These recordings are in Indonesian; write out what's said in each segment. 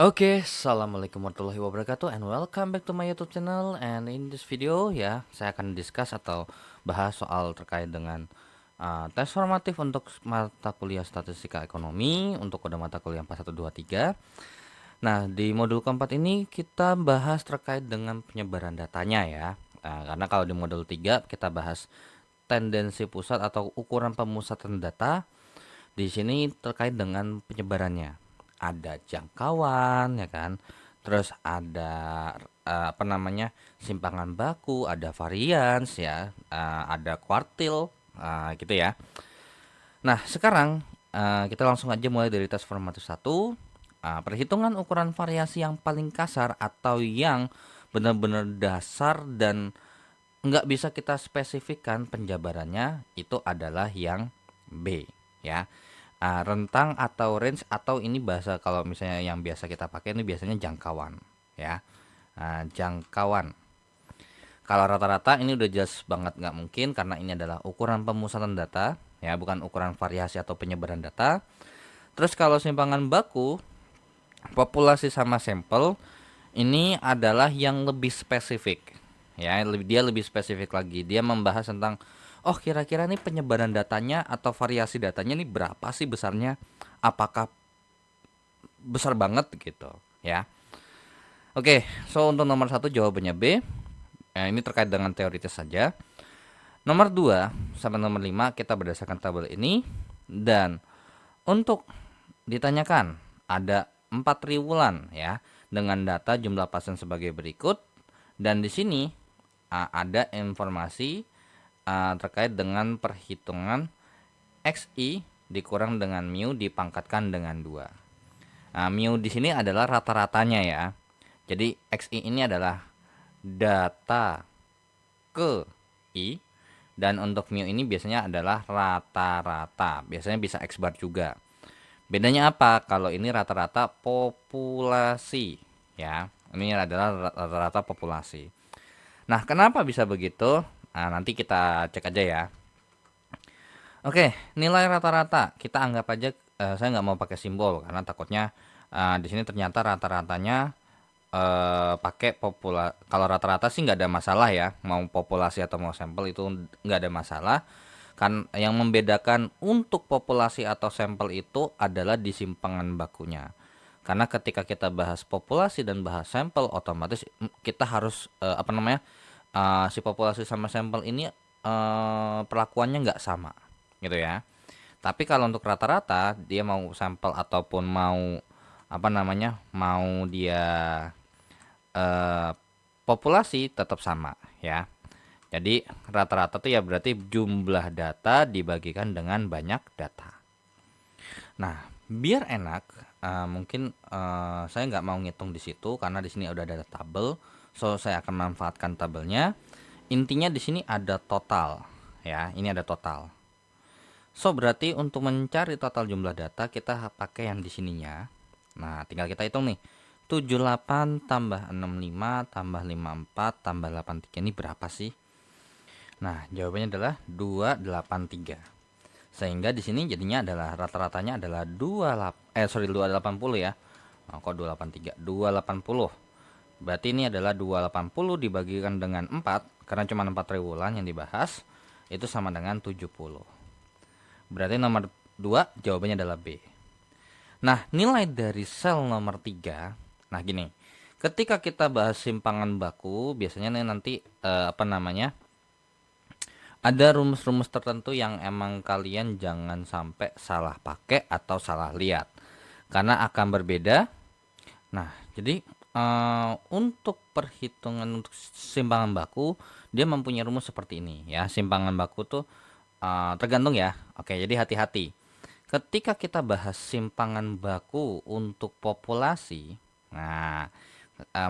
Oke, assalamualaikum warahmatullahi wabarakatuh, and welcome back to my YouTube channel. And in this video ya, saya akan discuss atau bahas soal terkait dengan tes formatif untuk mata kuliah statistika ekonomi untuk kode mata kuliah 4123. Nah, di modul keempat ini kita bahas terkait dengan penyebaran datanya ya. Karena kalau di modul 3 kita bahas tendensi pusat atau ukuran pemusatan data. Di sini terkait dengan penyebarannya. Ada jangkauan ya kan. Terus ada simpangan baku, ada varians ya, ada kuartil gitu ya. Nah, sekarang kita langsung aja mulai dari tes formatif 1. Perhitungan ukuran variasi yang paling kasar atau yang benar-benar dasar dan nggak bisa kita spesifikkan penjabarannya itu adalah yang B ya. Rentang atau range, atau ini bahasa kalau misalnya yang biasa kita pakai ini biasanya jangkauan ya. Jangkauan. Kalau rata-rata ini udah jelas banget nggak mungkin karena ini adalah ukuran pemusatan data ya, bukan ukuran variasi atau penyebaran data. Terus kalau simpangan baku, populasi sama sampel ini adalah yang lebih spesifik ya, dia lebih spesifik lagi. Dia membahas tentang kira-kira nih penyebaran datanya atau variasi datanya nih berapa sih besarnya, apakah besar banget gitu ya. Oke, so untuk nomor 1 jawabannya B. Ini terkait dengan teoritis saja. Nomor 2 sampai nomor 5 kita berdasarkan tabel ini. Dan untuk ditanyakan ada 4 triwulan ya dengan data jumlah pasien sebagai berikut. Dan di sini ada informasi terkait dengan perhitungan XI dikurang dengan mu dipangkatkan dengan 2. Mu di sini adalah rata-ratanya ya. Jadi XI ini adalah data ke I, dan untuk mu ini biasanya adalah rata-rata. Biasanya bisa X bar juga. Bedanya apa? Kalau ini rata-rata populasi ya. Ini adalah rata-rata populasi. Nah, kenapa bisa begitu? Nanti kita cek aja ya. Oke, nilai rata-rata kita anggap aja, saya nggak mau pakai simbol karena takutnya di sini ternyata rata-ratanya pakai kalau rata-rata sih nggak ada masalah ya, mau populasi atau mau sampel itu nggak ada masalah. Kan yang membedakan untuk populasi atau sampel itu adalah di simpangan bakunya. Karena ketika kita bahas populasi dan bahas sampel, otomatis kita harus si populasi sama sampel ini perlakuannya nggak sama gitu ya. Tapi kalau untuk rata-rata dia mau sampel ataupun mau dia populasi tetap sama ya. Jadi rata-rata tuh ya berarti jumlah data dibagikan dengan banyak data. Nah, biar enak, mungkin saya nggak mau ngitung di situ karena di sini udah ada tabel, so saya akan manfaatkan tabelnya. Intinya di sini ada total, ya. Ini ada total. So berarti untuk mencari total jumlah data kita pakai yang di sininya. Nah, tinggal kita hitung nih. 78 tambah 65 tambah 54 tambah 83 ini berapa sih? Nah, jawabannya adalah 283. Sehingga di sini jadinya adalah rata-ratanya adalah 280 ya. Kok 283? 280. Berarti ini adalah 280 dibagikan dengan 4 karena cuma 4 triwulan yang dibahas, itu sama dengan 70. Berarti nomor 2 jawabannya adalah B. Nah, nilai dari sel nomor 3. Nah, gini. Ketika kita bahas simpangan baku, biasanya nanti ada rumus-rumus tertentu yang emang kalian jangan sampai salah pakai atau salah lihat. Karena akan berbeda. Nah, jadi untuk perhitungan untuk simpangan baku, dia mempunyai rumus seperti ini ya. Simpangan baku tuh tergantung ya. Oke, jadi hati-hati. Ketika kita bahas simpangan baku untuk populasi, nah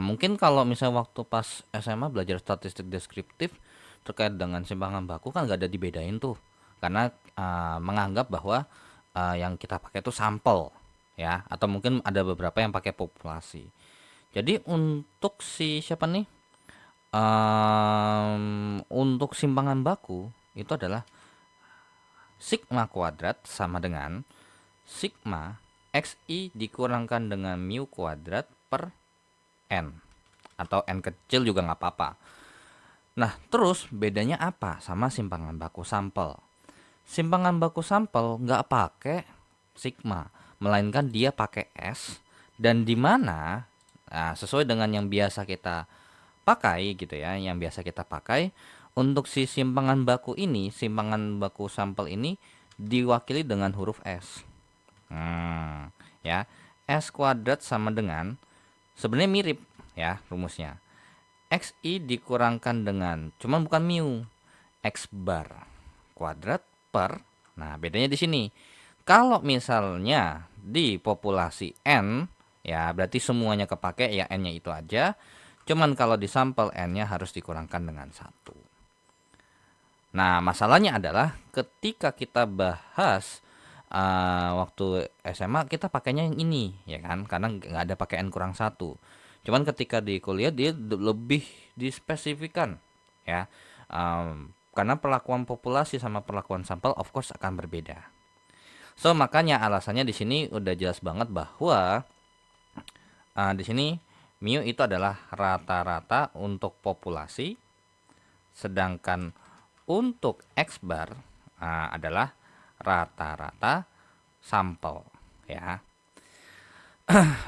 mungkin kalau misalnya waktu pas SMA belajar statistik deskriptif terkait dengan simpangan baku kan nggak ada dibedain tuh, karena menganggap bahwa yang kita pakai itu sampel ya, atau mungkin ada beberapa yang pakai populasi. Jadi untuk si siapa nih, untuk simpangan baku itu adalah sigma kuadrat sama dengan sigma XI dikurangkan dengan mu kuadrat per N. Atau N kecil juga nggak apa-apa. Nah, terus bedanya apa sama simpangan baku sampel? Simpangan baku sampel nggak pakai sigma, melainkan dia pakai S. Dan di mana sesuai dengan yang biasa kita pakai gitu ya, yang biasa kita pakai untuk si simpangan baku ini, simpangan baku sampel ini diwakili dengan huruf S. Ya, S kuadrat sama dengan, sebenarnya mirip ya rumusnya. XI dikurangkan dengan, cuman bukan mu, X bar kuadrat per, nah bedanya di sini. Kalau misalnya di populasi N, ya berarti semuanya kepake, ya N-nya itu aja. Cuman kalau di sampel N-nya harus dikurangkan dengan 1. Nah, masalahnya adalah ketika kita bahas waktu SMA kita pakainya yang ini, ya kan? Karena nggak ada pakai N kurang 1. Cuman ketika di kuliah dia lebih dispesifikan, ya. Karena perlakuan populasi sama perlakuan sampel of course akan berbeda. So, makanya alasannya di sini udah jelas banget bahwa di sini mu itu adalah rata-rata untuk populasi, sedangkan untuk X bar adalah rata-rata sampel, ya.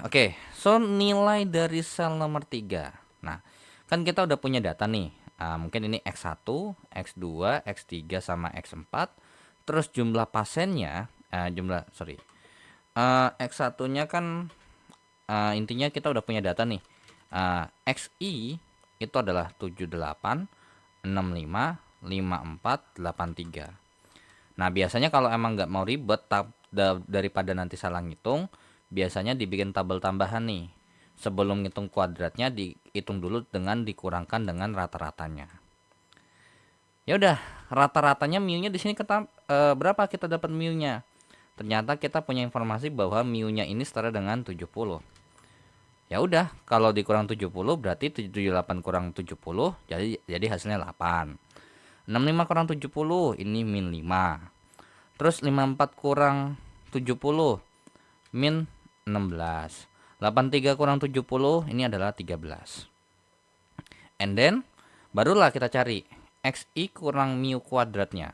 Oke, so nilai dari sel nomor 3. Nah, kan kita udah punya data nih. Mungkin ini X1, X2, X3 sama X4. Terus jumlah pasiennya, X1-nya kan intinya kita udah punya data nih. XI itu adalah 78, 65, 54, 83. Nah, biasanya kalau emang nggak mau ribet daripada nanti salah ngitung, biasanya dibikin tabel tambahan nih. Sebelum ngitung kuadratnya dihitung dulu dengan dikurangkan dengan rata-ratanya. Ya udah, rata-ratanya mu-nya di sini berapa kita dapat mu-nya? Ternyata kita punya informasi bahwa mu-nya ini setara dengan 70. Ya udah, kalau dikurang 70 berarti 78 kurang 70, jadi hasilnya 8. 65 kurang 70 ini min 5. Terus 54 kurang 70 min 16. 83 kurang 70 ini adalah 13. And then barulah kita cari XI kurang mu kuadratnya.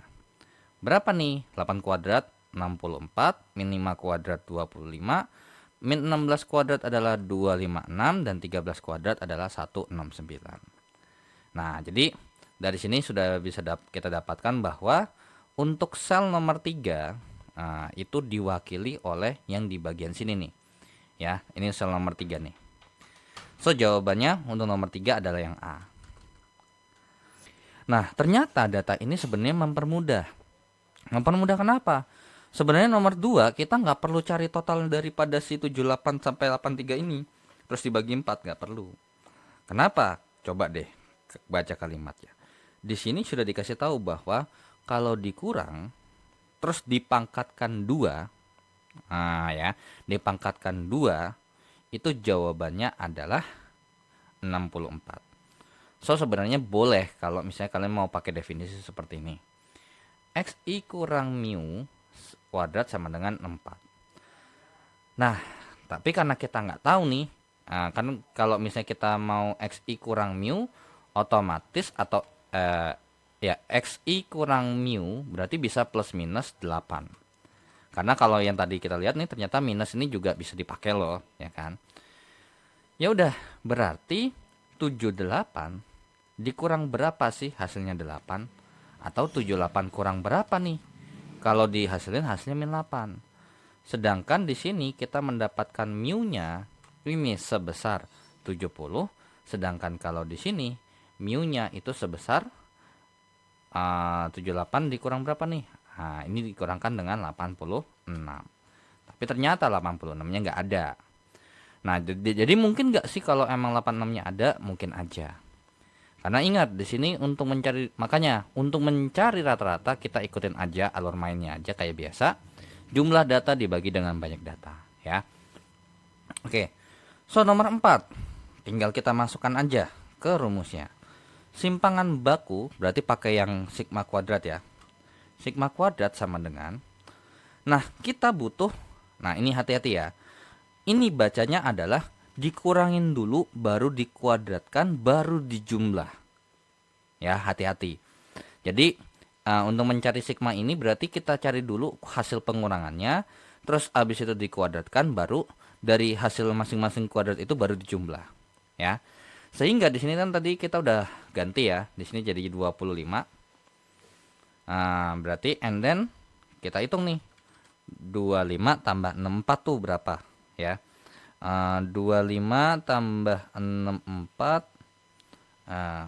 Berapa nih? 8 kuadrat 64, min 5 kuadrat 25, min 16 kuadrat adalah 256, dan 13 kuadrat adalah 169. Nah, jadi dari sini sudah bisa kita dapatkan bahwa untuk sel nomor 3 itu diwakili oleh yang di bagian sini nih. Ya, ini sel nomor 3 nih. So, jawabannya untuk nomor 3 adalah yang A. Nah, ternyata data ini sebenarnya mempermudah. Mempermudah kenapa? Sebenarnya nomor 2 kita nggak perlu cari total daripada si 78 sampai 83 ini. Terus dibagi 4, nggak perlu. Kenapa? Coba deh baca kalimatnya. Di sini sudah dikasih tahu bahwa kalau dikurang terus dipangkatkan 2, ya, dipangkatkan 2, itu jawabannya adalah 64. So, sebenarnya boleh kalau misalnya kalian mau pakai definisi seperti ini. XI kurang mu kuadrat sama dengan 4. Nah, tapi karena kita nggak tahu nih, kan kalau misalnya kita mau XI kurang mu, otomatis atau ya XI kurang mu berarti bisa plus minus 8. Karena kalau yang tadi kita lihat nih ternyata minus ini juga bisa dipakai loh, ya kan? Ya udah, berarti 78 dikurang berapa sih hasilnya 8? Atau 78 kurang berapa nih? Kalau dihasilin hasilnya min 8. Sedangkan di sini kita mendapatkan mu-nya ini sebesar 70, sedangkan kalau di sini mu-nya itu sebesar 78 dikurang berapa nih? Nah, ini dikurangkan dengan 86. Tapi ternyata 86-nya nggak ada. Nah, jadi mungkin nggak sih kalau emang 86-nya ada? Mungkin aja. Karena ingat di sini untuk mencari, makanya untuk mencari rata-rata kita ikutin aja alur mainnya aja kayak biasa. Jumlah data dibagi dengan banyak data, ya. Oke. So, nomor 4. Tinggal kita masukkan aja ke rumusnya. Simpangan baku berarti pakai yang sigma kuadrat ya. Sigma kuadrat sama dengan, nah kita butuh Nah, ini hati-hati ya. Ini bacanya adalah dikurangin dulu, baru dikuadratkan, baru dijumlah. Ya, hati-hati. Jadi, untuk mencari sigma ini berarti kita cari dulu hasil pengurangannya, terus habis itu dikuadratkan, baru dari hasil masing-masing kuadrat itu baru dijumlah. Ya. Sehingga di sini kan tadi kita udah ganti ya. Di sini jadi 25. Berarti and then kita hitung nih. 25 tambah 64 tuh berapa ya? 25 tambah 64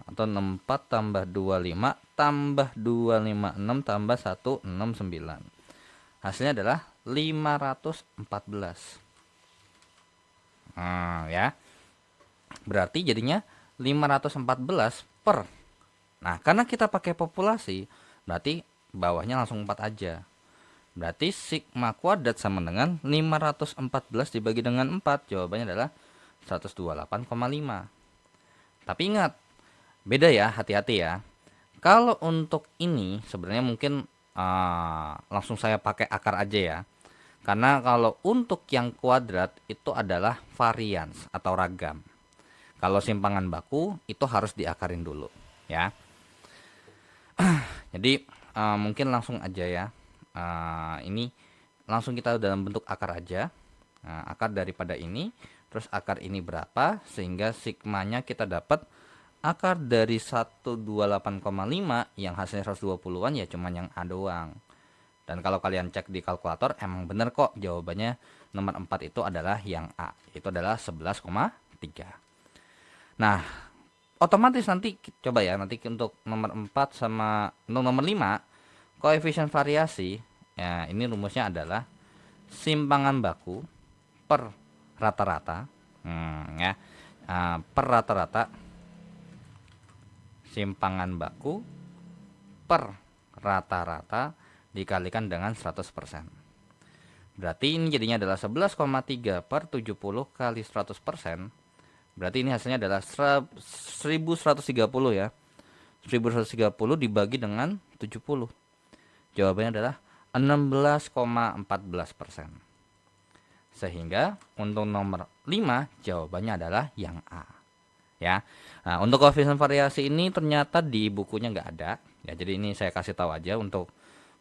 atau 64 tambah 25 tambah 256 tambah 169. Hasilnya adalah 514. Ya. Berarti jadinya 514 per. Nah, karena kita pakai populasi, berarti bawahnya langsung 4 aja. Berarti sigma kuadrat sama dengan 514 dibagi dengan 4. Jawabannya adalah 128,5. Tapi ingat, beda ya, hati-hati ya. Kalau untuk ini sebenarnya mungkin langsung saya pakai akar aja ya. Karena kalau untuk yang kuadrat itu adalah varians atau ragam. Kalau simpangan baku itu harus diakarin dulu ya. Jadi mungkin langsung aja ya. Ini langsung kita dalam bentuk akar aja. Akar daripada ini, terus akar ini berapa, sehingga sigmanya kita dapat akar dari 128,5 yang hasilnya 120-an ya cuman yang A doang. Dan kalau kalian cek di kalkulator emang bener kok, jawabannya nomor 4 itu adalah yang A. Itu adalah 11,3. Nah, otomatis nanti coba ya, nanti untuk nomor 4 sama nomor 5 koefisien variasi ya, ini rumusnya adalah simpangan baku per rata-rata ya, per rata-rata simpangan baku per rata-rata dikalikan dengan 100%. Berarti ini jadinya adalah 11,3 per 70 kali 100%. Berarti ini hasilnya adalah 1130 ya. 1130 dibagi dengan 70. Jawabannya adalah 16,14%. Sehingga untuk nomor 5 jawabannya adalah yang A. Ya. Nah, untuk koefisien variasi ini ternyata di bukunya nggak ada. Ya, jadi ini saya kasih tahu aja. Untuk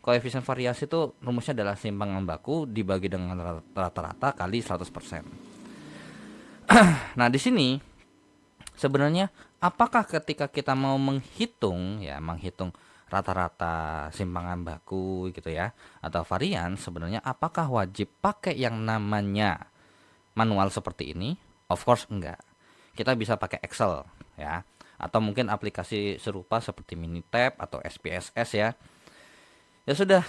koefisien variasi itu rumusnya adalah simpangan baku dibagi dengan rata-rata kali 100%. Nah, di sini sebenarnya apakah ketika kita mau menghitung rata-rata simpangan baku gitu ya atau varian, sebenarnya apakah wajib pakai yang namanya manual seperti ini? Of course enggak. Kita bisa pakai Excel ya, atau mungkin aplikasi serupa seperti Minitab atau SPSS ya. Ya sudah.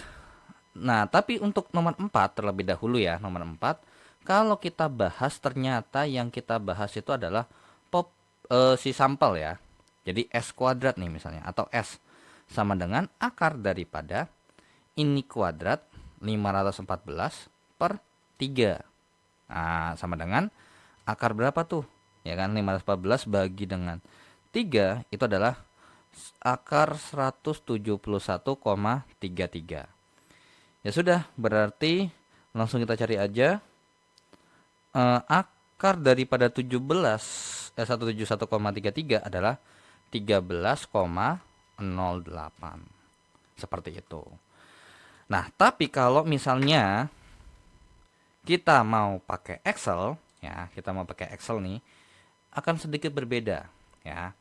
Nah, tapi untuk nomor 4 terlebih dahulu ya, nomor 4, kalau kita bahas ternyata yang kita bahas itu adalah si sampel ya. Jadi S kuadrat nih misalnya, atau S sama dengan akar daripada ini kuadrat 514 per 3. Nah, sama dengan akar berapa tuh? Ya kan, 514 bagi dengan 3 itu adalah akar 171,33. Ya sudah, berarti langsung kita cari aja akar daripada 171,33 adalah 13,08. Seperti itu. Nah, tapi kalau misalnya kita mau pakai Excel ya, nih akan sedikit berbeda ya.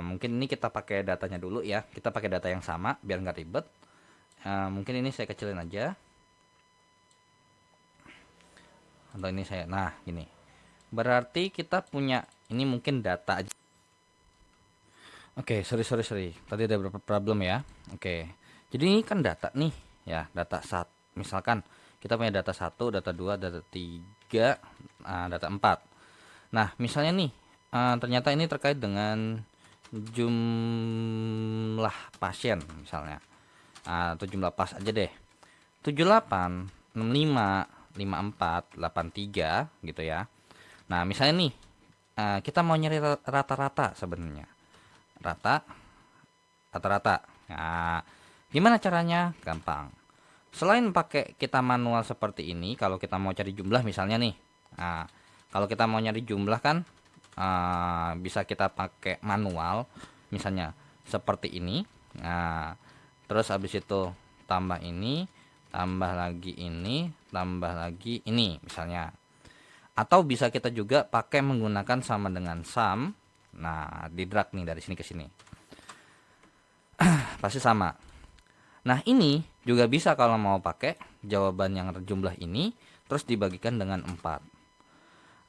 Mungkin ini kita pakai datanya dulu ya. Kita pakai data yang sama biar nggak ribet. Mungkin ini saya kecilin aja. Atau ini saya, nah gini. Berarti kita punya ini mungkin data aja. Oke, sorry. Tadi ada beberapa problem ya. Oke. Jadi ini kan data nih ya, data saat misalkan kita punya data 1, data 2, data 3, data 4. Nah, misalnya nih ternyata ini terkait dengan jumlah pasien misalnya. Atau jumlah pas aja deh. 78, 65, 54, 83 gitu ya. Nah, misalnya nih kita mau nyari rata-rata sebenarnya. Rata-rata. Nah, gimana caranya? Gampang. Selain pakai kita manual seperti ini, kalau kita mau cari jumlah misalnya nih. Nah, kalau kita mau nyari jumlah kan bisa kita pakai manual misalnya seperti ini. Nah, terus habis itu tambah ini, tambah lagi ini, tambah lagi ini misalnya. Atau bisa kita juga pakai menggunakan sama dengan sum. Nah, di drag nih dari sini ke sini. Pasti sama. Nah, ini juga bisa kalau mau pakai jawaban yang jumlah ini terus dibagikan dengan 4.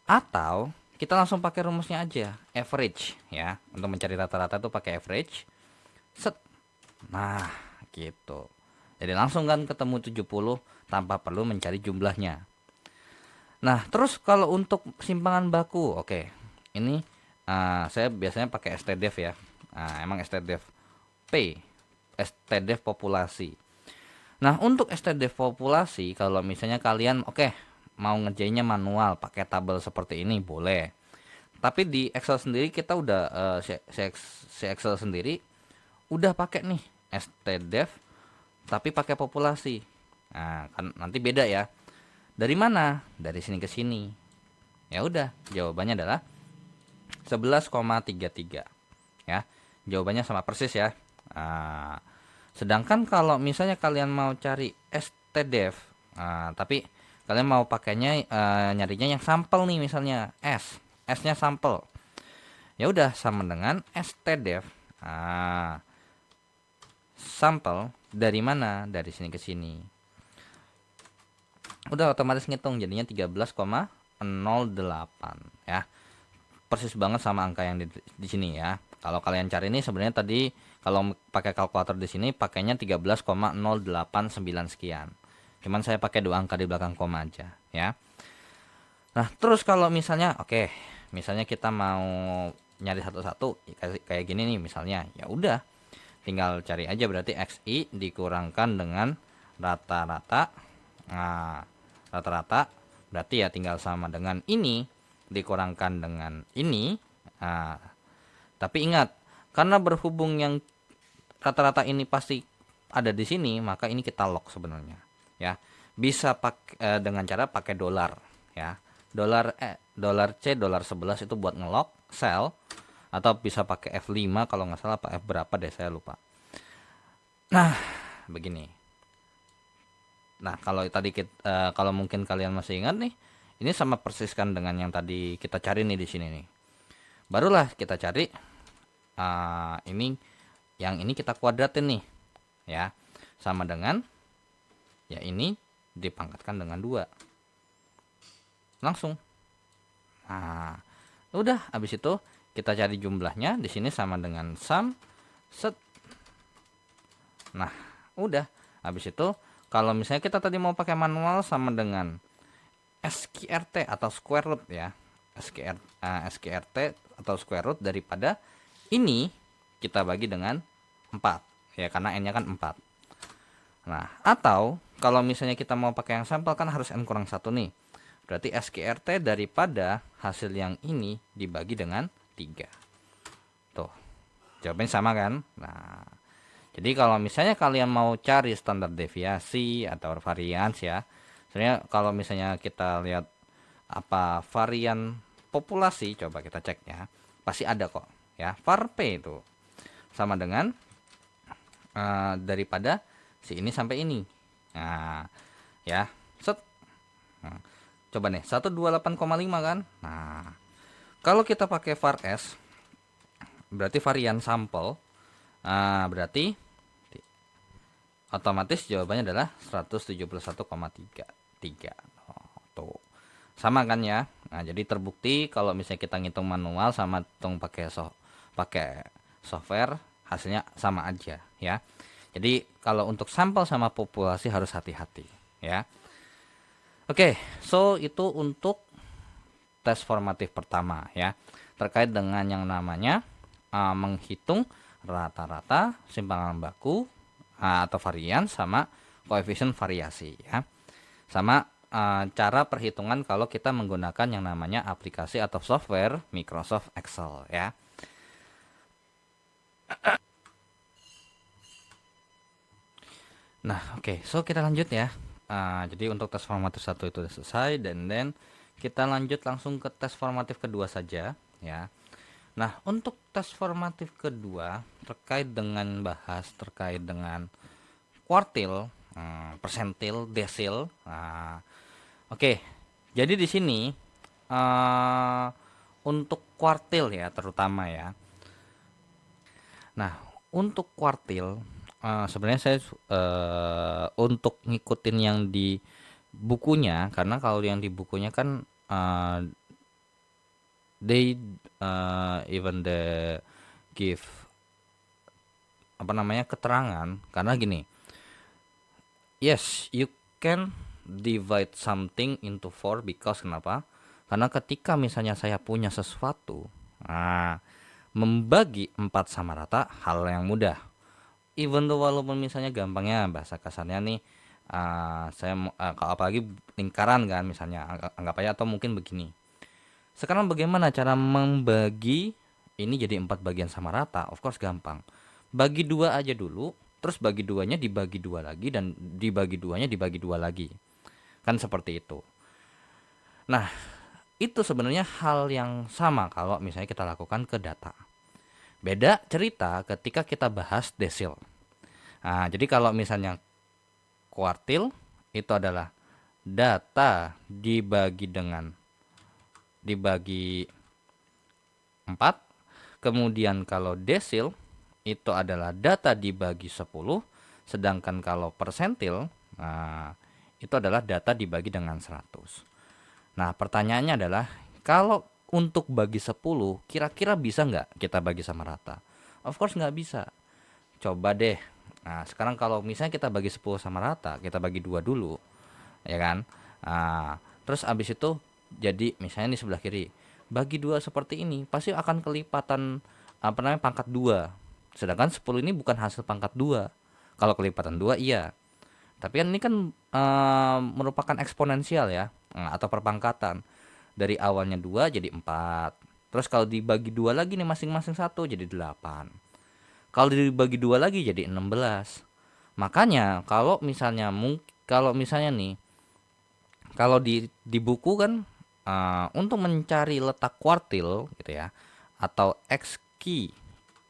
Atau kita langsung pakai rumusnya aja, average ya. Untuk mencari rata-rata tuh pakai average. Set. Nah, gitu. Jadi langsung kan ketemu 70 tanpa perlu mencari jumlahnya. Nah, terus kalau untuk simpangan baku, oke. Ini saya biasanya pakai stdef ya. Emang stdef P, stdef populasi. Nah, untuk stdef populasi kalau misalnya kalian mau ngerjainnya manual pakai tabel seperti ini boleh. Tapi di Excel sendiri kita udah si Excel sendiri udah pakai nih stdef tapi pakai populasi. Nah, kan nanti beda ya. Dari mana? Dari sini ke sini. Ya udah, jawabannya adalah 11,33 ya. Jawabannya sama persis ya. Sedangkan kalau misalnya kalian mau cari stdef, tapi kalian mau pakainya nyarinya yang sampel nih misalnya S-nya sampel. Ya udah sama dengan stdef. Sampel dari mana? Dari sini ke sini. Udah otomatis ngitung jadinya 13,08 ya. Persis banget sama angka yang di sini ya. Kalau kalian cari ini sebenarnya tadi kalau pakai kalkulator di sini pakainya 13,089 sekian. Cuman saya pakai 2 angka di belakang koma aja ya. Nah, terus kalau misalnya misalnya kita mau nyari satu-satu kayak gini nih misalnya, ya udah tinggal cari aja berarti XI dikurangkan dengan rata-rata. Nah, rata-rata berarti ya tinggal sama dengan ini dikurangkan dengan ini. Tapi ingat, karena berhubung yang rata-rata ini pasti ada di sini, maka ini kita lock sebenarnya ya. Bisa pakai dengan cara pakai dolar ya. Dolar C, dolar 11 itu buat ngelock sell, atau bisa pakai F5 kalau nggak salah, F berapa deh saya lupa. Nah, begini. Nah, kalau tadi kalau mungkin kalian masih ingat nih, ini sama persis kan dengan yang tadi kita cari nih di sini nih. Barulah kita cari ini, yang ini kita kuadratin nih ya, sama dengan ya ini dipangkatkan dengan 2 langsung. Nah, udah habis itu kita cari jumlahnya di sini sama dengan sum set. Nah, udah habis itu kalau misalnya kita tadi mau pakai manual sama dengan SQRT atau square root ya. SQRT atau square root daripada ini kita bagi dengan 4 ya, karena n-nya kan 4. Nah, atau kalau misalnya kita mau pakai yang sampel kan harus n kurang 1 nih. Berarti SQRT daripada hasil yang ini dibagi dengan 3. Tuh, jawabannya sama kan? Nah, jadi kalau misalnya kalian mau cari standar deviasi atau varians ya, sebenarnya kalau misalnya kita lihat apa varian populasi, coba kita cek ya, pasti ada kok ya. Var P itu sama dengan daripada si ini sampai ini. Nah, ya, set. Nah, coba nih 128,5 kan. Nah, kalau kita pakai var S berarti varian sampel. Berarti otomatis jawabannya adalah 171,33. Tuh. Sama kan ya. Nah, jadi terbukti kalau misalnya kita ngitung manual sama hitung pakai software hasilnya sama aja ya. Jadi kalau untuk sampel sama populasi harus hati-hati ya. Oke, so itu untuk tes formatif pertama ya, terkait dengan yang namanya menghitung rata-rata, simpangan baku atau varian, sama koefisien variasi ya, sama cara perhitungan kalau kita menggunakan yang namanya aplikasi atau software Microsoft Excel ya. Nah, oke, so kita lanjut ya. Jadi untuk tes formatif satu itu udah selesai, dan then kita lanjut langsung ke tes formatif kedua saja ya. Nah, untuk tes formatif kedua terkait dengan kuartil, persentil, desil. Nah, oke. Jadi di sini eh untuk kuartil ya terutama ya. Nah, untuk kuartil sebenarnya saya untuk ngikutin yang di bukunya, karena kalau yang di bukunya kan they even the give apa namanya keterangan, karena gini, yes, you can divide something into four because kenapa? Karena ketika misalnya saya punya sesuatu, nah, membagi empat sama rata hal yang mudah. Even though walaupun misalnya gampangnya bahasa kasarnya nih, kalau apalagi lingkaran kan misalnya, anggap aja, atau mungkin begini. Sekarang bagaimana cara membagi ini jadi empat bagian sama rata? Of course gampang. Bagi dua aja dulu, terus bagi duanya dibagi dua lagi, dan dibagi duanya dibagi dua lagi. Kan seperti itu. Nah, itu sebenarnya hal yang sama kalau misalnya kita lakukan ke data. Beda cerita ketika kita bahas desil. Nah, jadi kalau misalnya kuartil itu adalah data dibagi 4. Kemudian kalau desil itu adalah data dibagi 10. Sedangkan kalau persentil, nah, itu adalah data dibagi dengan 100. Nah, pertanyaannya adalah, kalau untuk bagi 10, kira-kira bisa nggak kita bagi sama rata? Of course nggak bisa. Coba deh. Nah, sekarang kalau misalnya kita bagi 10 sama rata, kita bagi dua dulu, ya kan? Nah, terus abis itu jadi misalnya di sebelah kiri, bagi dua seperti ini, pasti akan kelipatan apa namanya pangkat dua. Sedangkan 10 ini bukan hasil pangkat dua. Kalau kelipatan dua iya. Tapi kan ini kan merupakan eksponensial ya, atau perpangkatan. Dari awalnya 2 jadi 4. Terus kalau dibagi dua lagi nih masing-masing satu jadi 8. Kalau dibagi dua lagi jadi 16. Makanya kalau misalnya nih, kalau di buku kan untuk mencari letak kuartil gitu ya, atau x key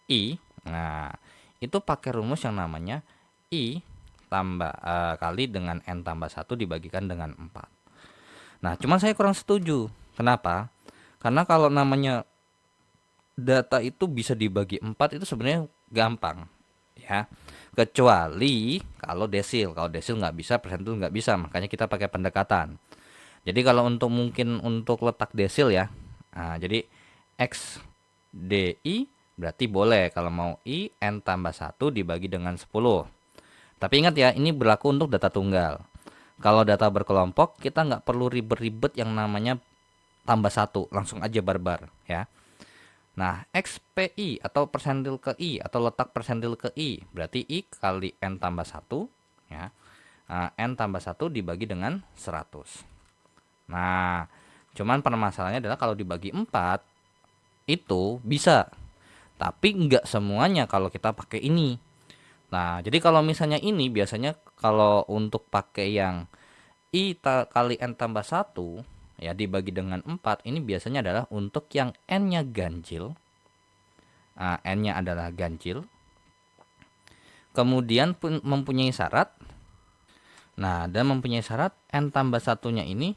i, nah itu pakai rumus yang namanya i tambah kali dengan n tambah satu dibagikan dengan 4. Nah, cuman saya kurang setuju. Kenapa? Karena kalau namanya data itu bisa dibagi 4 itu sebenarnya gampang ya. Kecuali kalau desil. Kalau desil nggak bisa, persentil nggak bisa. Makanya kita pakai pendekatan. Jadi kalau mungkin untuk letak desil ya. Nah, jadi x di berarti boleh kalau mau i n tambah satu dibagi dengan 10. Tapi ingat ya, ini berlaku untuk data tunggal. Kalau data berkelompok, kita nggak perlu ribet-ribet yang namanya tambah satu, langsung aja barbar ya. Nah, XPI atau persentil ke I atau letak persentil ke I berarti I kali N tambah satu ya. Nah, N tambah satu dibagi dengan 100. Nah, cuman permasalahannya adalah kalau dibagi 4 itu bisa, tapi nggak semuanya kalau kita pakai ini. Nah, jadi kalau misalnya ini biasanya kalau untuk pakai yang kali N tambah satu ya dibagi dengan 4, ini biasanya adalah untuk yang N-nya ganjil. N-nya adalah ganjil. Kemudian mempunyai syarat. Nah, dan mempunyai syarat N tambah satunya ini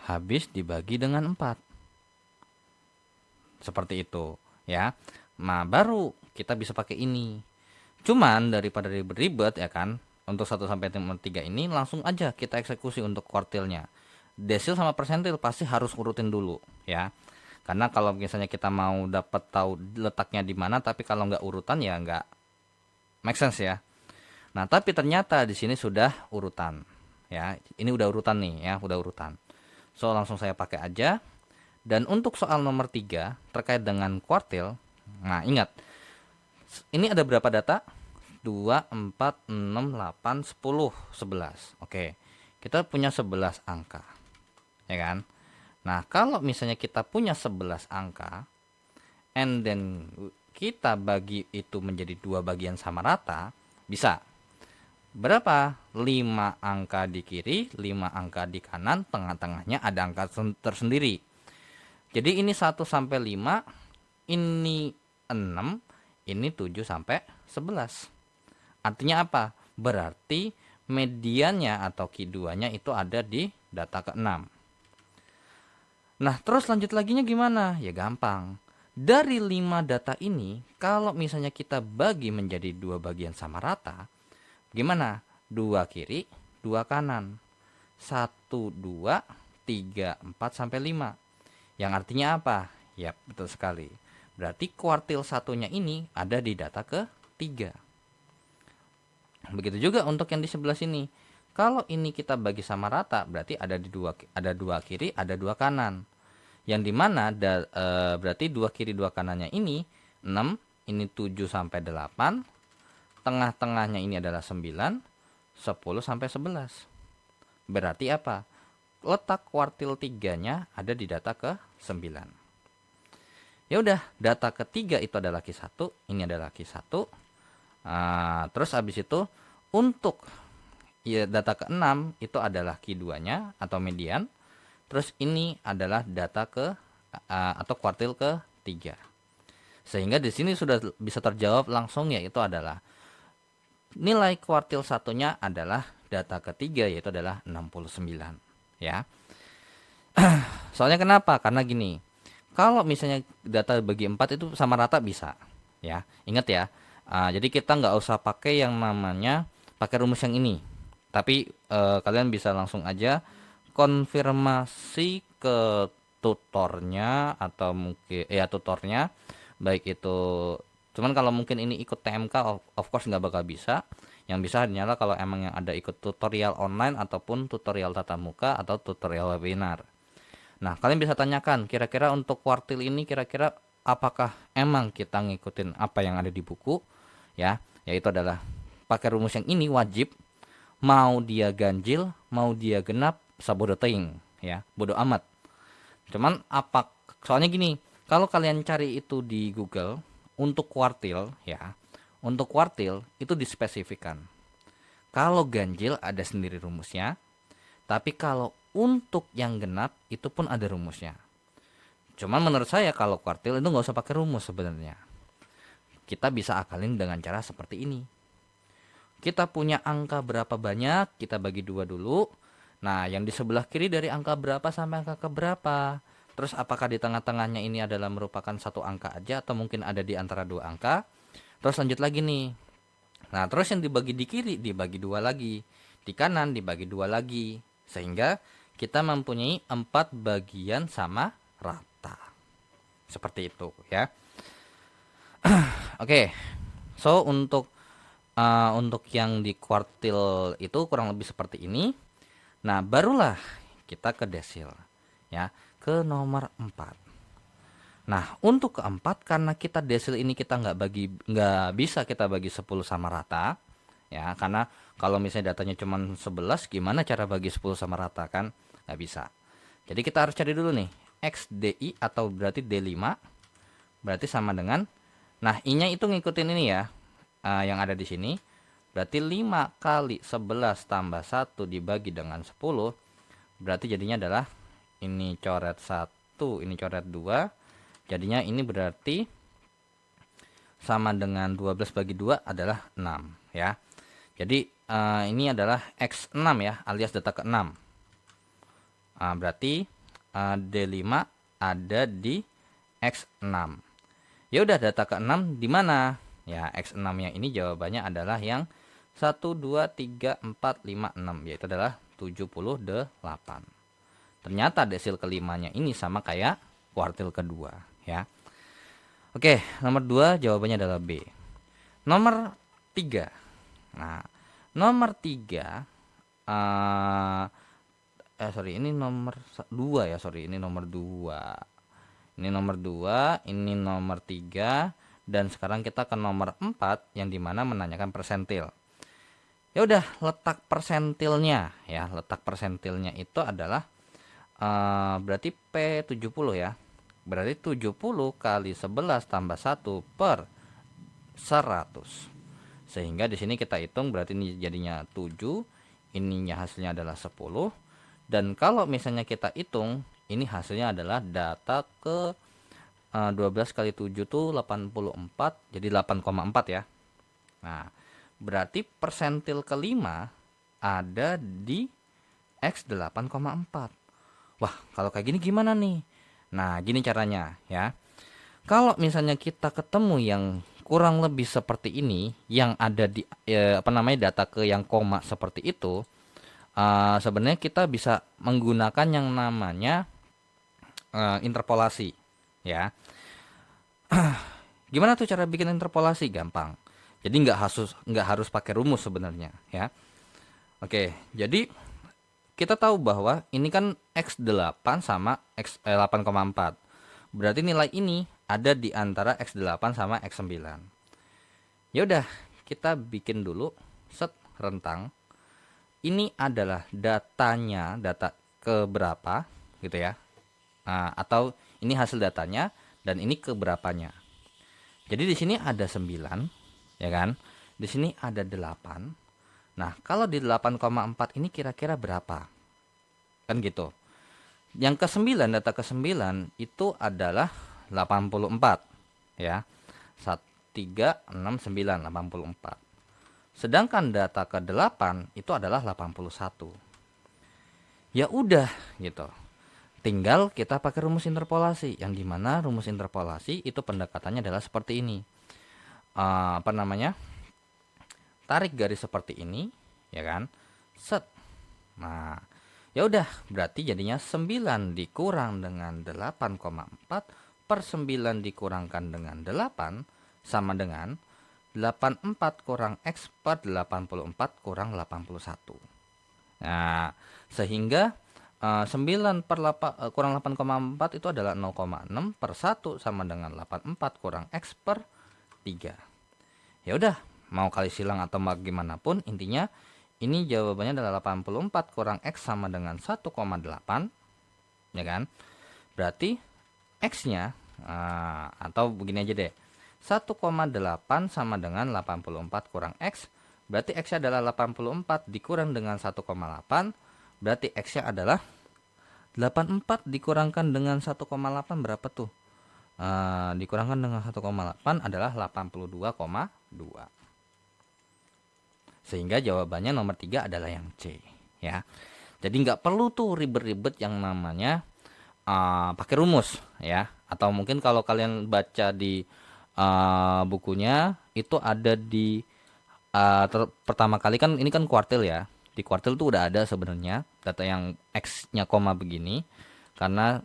habis dibagi dengan 4. Seperti itu ya. Nah, baru kita bisa pakai ini. Cuman daripada ribet-ribet ya kan, untuk 1 sampai 3 ini langsung aja kita eksekusi untuk kuartilnya. Desil sama persentil pasti harus urutin dulu ya. Karena kalau misalnya kita mau dapat tahu letaknya di mana, tapi kalau nggak urutan ya nggak make sense ya. Nah, tapi ternyata di sini sudah urutan ya. Ini udah urutan nih ya, udah urutan. So langsung saya pakai aja. Dan untuk soal nomor 3 terkait dengan kuartil, nah ingat, ini ada berapa data? 2, 4, 6, 8, 10, 11. Oke, kita punya 11 angka, ya kan? Nah, kalau misalnya kita punya 11 angka, and then kita bagi itu menjadi dua bagian sama rata, bisa. Berapa? 5 angka di kiri, 5 angka di kanan, tengah-tengahnya ada angka tersendiri. Jadi ini 1 sampai 5, ini 6, ini 7 sampai 11. Artinya apa? Berarti mediannya atau Q2-nya itu ada di data ke-6. Nah, terus lanjut laginya gimana? Ya gampang. Dari 5 data ini, kalau misalnya kita bagi menjadi 2 bagian sama rata, gimana? 2 kiri, 2 kanan. 1, 2, 3, 4, sampai 5. Yang artinya apa? Ya, betul sekali. Berarti kuartil satunya ini ada di data ke-3. Begitu juga untuk yang di sebelah sini. Kalau ini kita bagi sama rata, berarti ada dua kiri, ada 2 kanan. Yang dimana berarti 2 kiri 2 kanannya ini 6, ini 7 sampai 8, tengah-tengahnya ini adalah 9, 10 sampai 11. Berarti apa? Letak kuartil 3-nya ada di data ke-9. Ya udah, data ketiga itu adalah Q1, ini adalah Q1. Terus habis itu untuk ya, data ke-6 itu adalah Q2-nya atau median. Terus ini adalah data atau kuartil ke-3. Sehingga di sini sudah bisa terjawab langsung, yaitu adalah nilai kuartil satunya adalah data ketiga, yaitu adalah 69 ya. Soalnya kenapa? Karena gini, kalau misalnya data bagi 4 itu sama rata bisa ya. Ingat ya. Jadi kita nggak usah pakai yang namanya pakai rumus yang ini. Tapi kalian bisa langsung aja konfirmasi ke tutornya atau mungkin ya tutornya, baik itu cuman kalau mungkin ini ikut TMK of course nggak bakal bisa. Yang bisa hanyalah kalau emang yang ada ikut tutorial online ataupun tutorial tatap muka atau tutorial webinar. Nah, kalian bisa tanyakan kira-kira untuk kuartil ini kira-kira apakah emang kita ngikutin apa yang ada di buku ya, yaitu adalah pakai rumus yang ini wajib, mau dia ganjil, mau dia genap, sabodo teing ya, bodo amat. Cuman soalnya gini, kalau kalian cari itu di Google untuk kuartil ya, untuk kuartil itu dispesifikan. Kalau ganjil ada sendiri rumusnya, tapi kalau untuk yang genap itu pun ada rumusnya. Cuman menurut saya kalau kuartil itu nggak usah pakai rumus sebenarnya. Kita bisa akalin dengan cara seperti ini. Kita punya angka berapa banyak, kita bagi 2 dulu. Nah, yang di sebelah kiri dari angka berapa sampai angka ke berapa? Terus apakah di tengah-tengahnya ini adalah merupakan satu angka aja atau mungkin ada di antara 2 angka? Terus lanjut lagi nih. Nah, terus yang dibagi di kiri dibagi 2 lagi. Di kanan dibagi 2 lagi. Sehingga kita mempunyai 4 bagian sama rata. Seperti itu ya. Oke. So untuk yang di kuartil itu kurang lebih seperti ini. Nah, barulah kita ke desil ya, ke nomor 4. Nah, untuk keempat karena kita desil ini kita nggak bisa kita bagi 10 sama rata ya, karena kalau misalnya datanya cuma 11 gimana cara bagi 10 sama rata kan nggak bisa. Jadi kita harus cari dulu nih XDI atau berarti D5 berarti sama dengan, nah I-nya itu ngikutin ini ya, yang ada di sini. Berarti 5 kali 11 tambah 1 dibagi dengan 10 berarti jadinya adalah ini coret 1, ini coret 2. Jadinya ini berarti sama dengan 12 bagi 2 adalah 6 ya. Jadi ini adalah X6 ya, alias data ke-6. Berarti D5 ada di X6. Ya udah, data ke-6 di mana? Ya, X6-nya ini jawabannya adalah yang 1 2 3 4 5 6, yaitu adalah 78. Ternyata desil kelimanya ini sama kayak kuartil kedua ya. Oke, nomor 2 jawabannya adalah B. Nomor 3. Nah, nomor 3 ini nomor 2 ya, ini nomor 2. Ini nomor 2, ini nomor 3 dan sekarang kita ke nomor 4 yang dimana menanyakan persentil. Ya udah, letak persentilnya ya, letak persentilnya itu adalah berarti P70 ya. Berarti 70 kali 11 tambah 1 per 100. Sehingga di sini kita hitung berarti ini jadinya 7, ininya hasilnya adalah 10. Dan kalau misalnya kita hitung, ini hasilnya adalah data ke 12 kali 7 tuh 84, jadi 8,4 ya. Nah, berarti persentil kelima ada di X 8,4. Wah, kalau kayak gini gimana nih? Nah, gini caranya ya. Kalau misalnya kita ketemu yang kurang lebih seperti ini, yang ada di data ke yang koma seperti itu, sebenarnya kita bisa menggunakan yang namanya interpolasi ya. Gimana tuh cara bikin interpolasi? Gampang. Jadi nggak harus pakai rumus sebenarnya ya. Oke, jadi kita tahu bahwa ini kan X8 sama X 8,4. Berarti nilai ini ada di antara X8 sama X9. Ya udah, kita bikin dulu set rentang. Ini adalah datanya, data keberapa gitu ya. Nah, atau ini hasil datanya dan ini keberapanya. Jadi di sini ada 9, ya kan? Di sini ada 8. Nah, kalau di 8,4 ini kira-kira berapa? Kan gitu. Yang ke-9, data ke-9 itu adalah 84, ya. 3, 6, 9, 84. Sedangkan data ke-8 itu adalah 81. Ya udah gitu. Tinggal kita pakai rumus interpolasi, yang dimana rumus interpolasi itu pendekatannya adalah seperti ini. Tarik garis seperti ini, ya kan? Set. Nah, ya udah, berarti jadinya 9 dikurang dengan 8,4 per 9 dikurangkan dengan 8 sama dengan 84 kurang X per 84 kurang 81. Nah, sehingga 9 per kurang 8,4 itu adalah 0,6 per 1 sama dengan 84 kurang X per 3. Ya udah, mau kali silang atau bagaimanapun, intinya ini jawabannya adalah 84 kurang X sama dengan 1,8, ya kan? Berarti X-nya, atau begini aja deh, 1,8 sama dengan 84 kurang X, berarti X-nya adalah 84 dikurang dengan 1,8, berarti X-nya adalah 84 dikurangkan dengan 1,8 berapa tuh? Dikurangkan dengan 1,8 adalah 82,2. Sehingga jawabannya nomor 3 adalah yang C ya. Jadi nggak perlu tuh ribet-ribet yang namanya pakai rumus ya. Atau mungkin kalau kalian baca di bukunya itu ada di pertama kali kan ini kan kuartil ya. Di kuartil tuh udah ada sebenarnya data yang X-nya koma begini, karena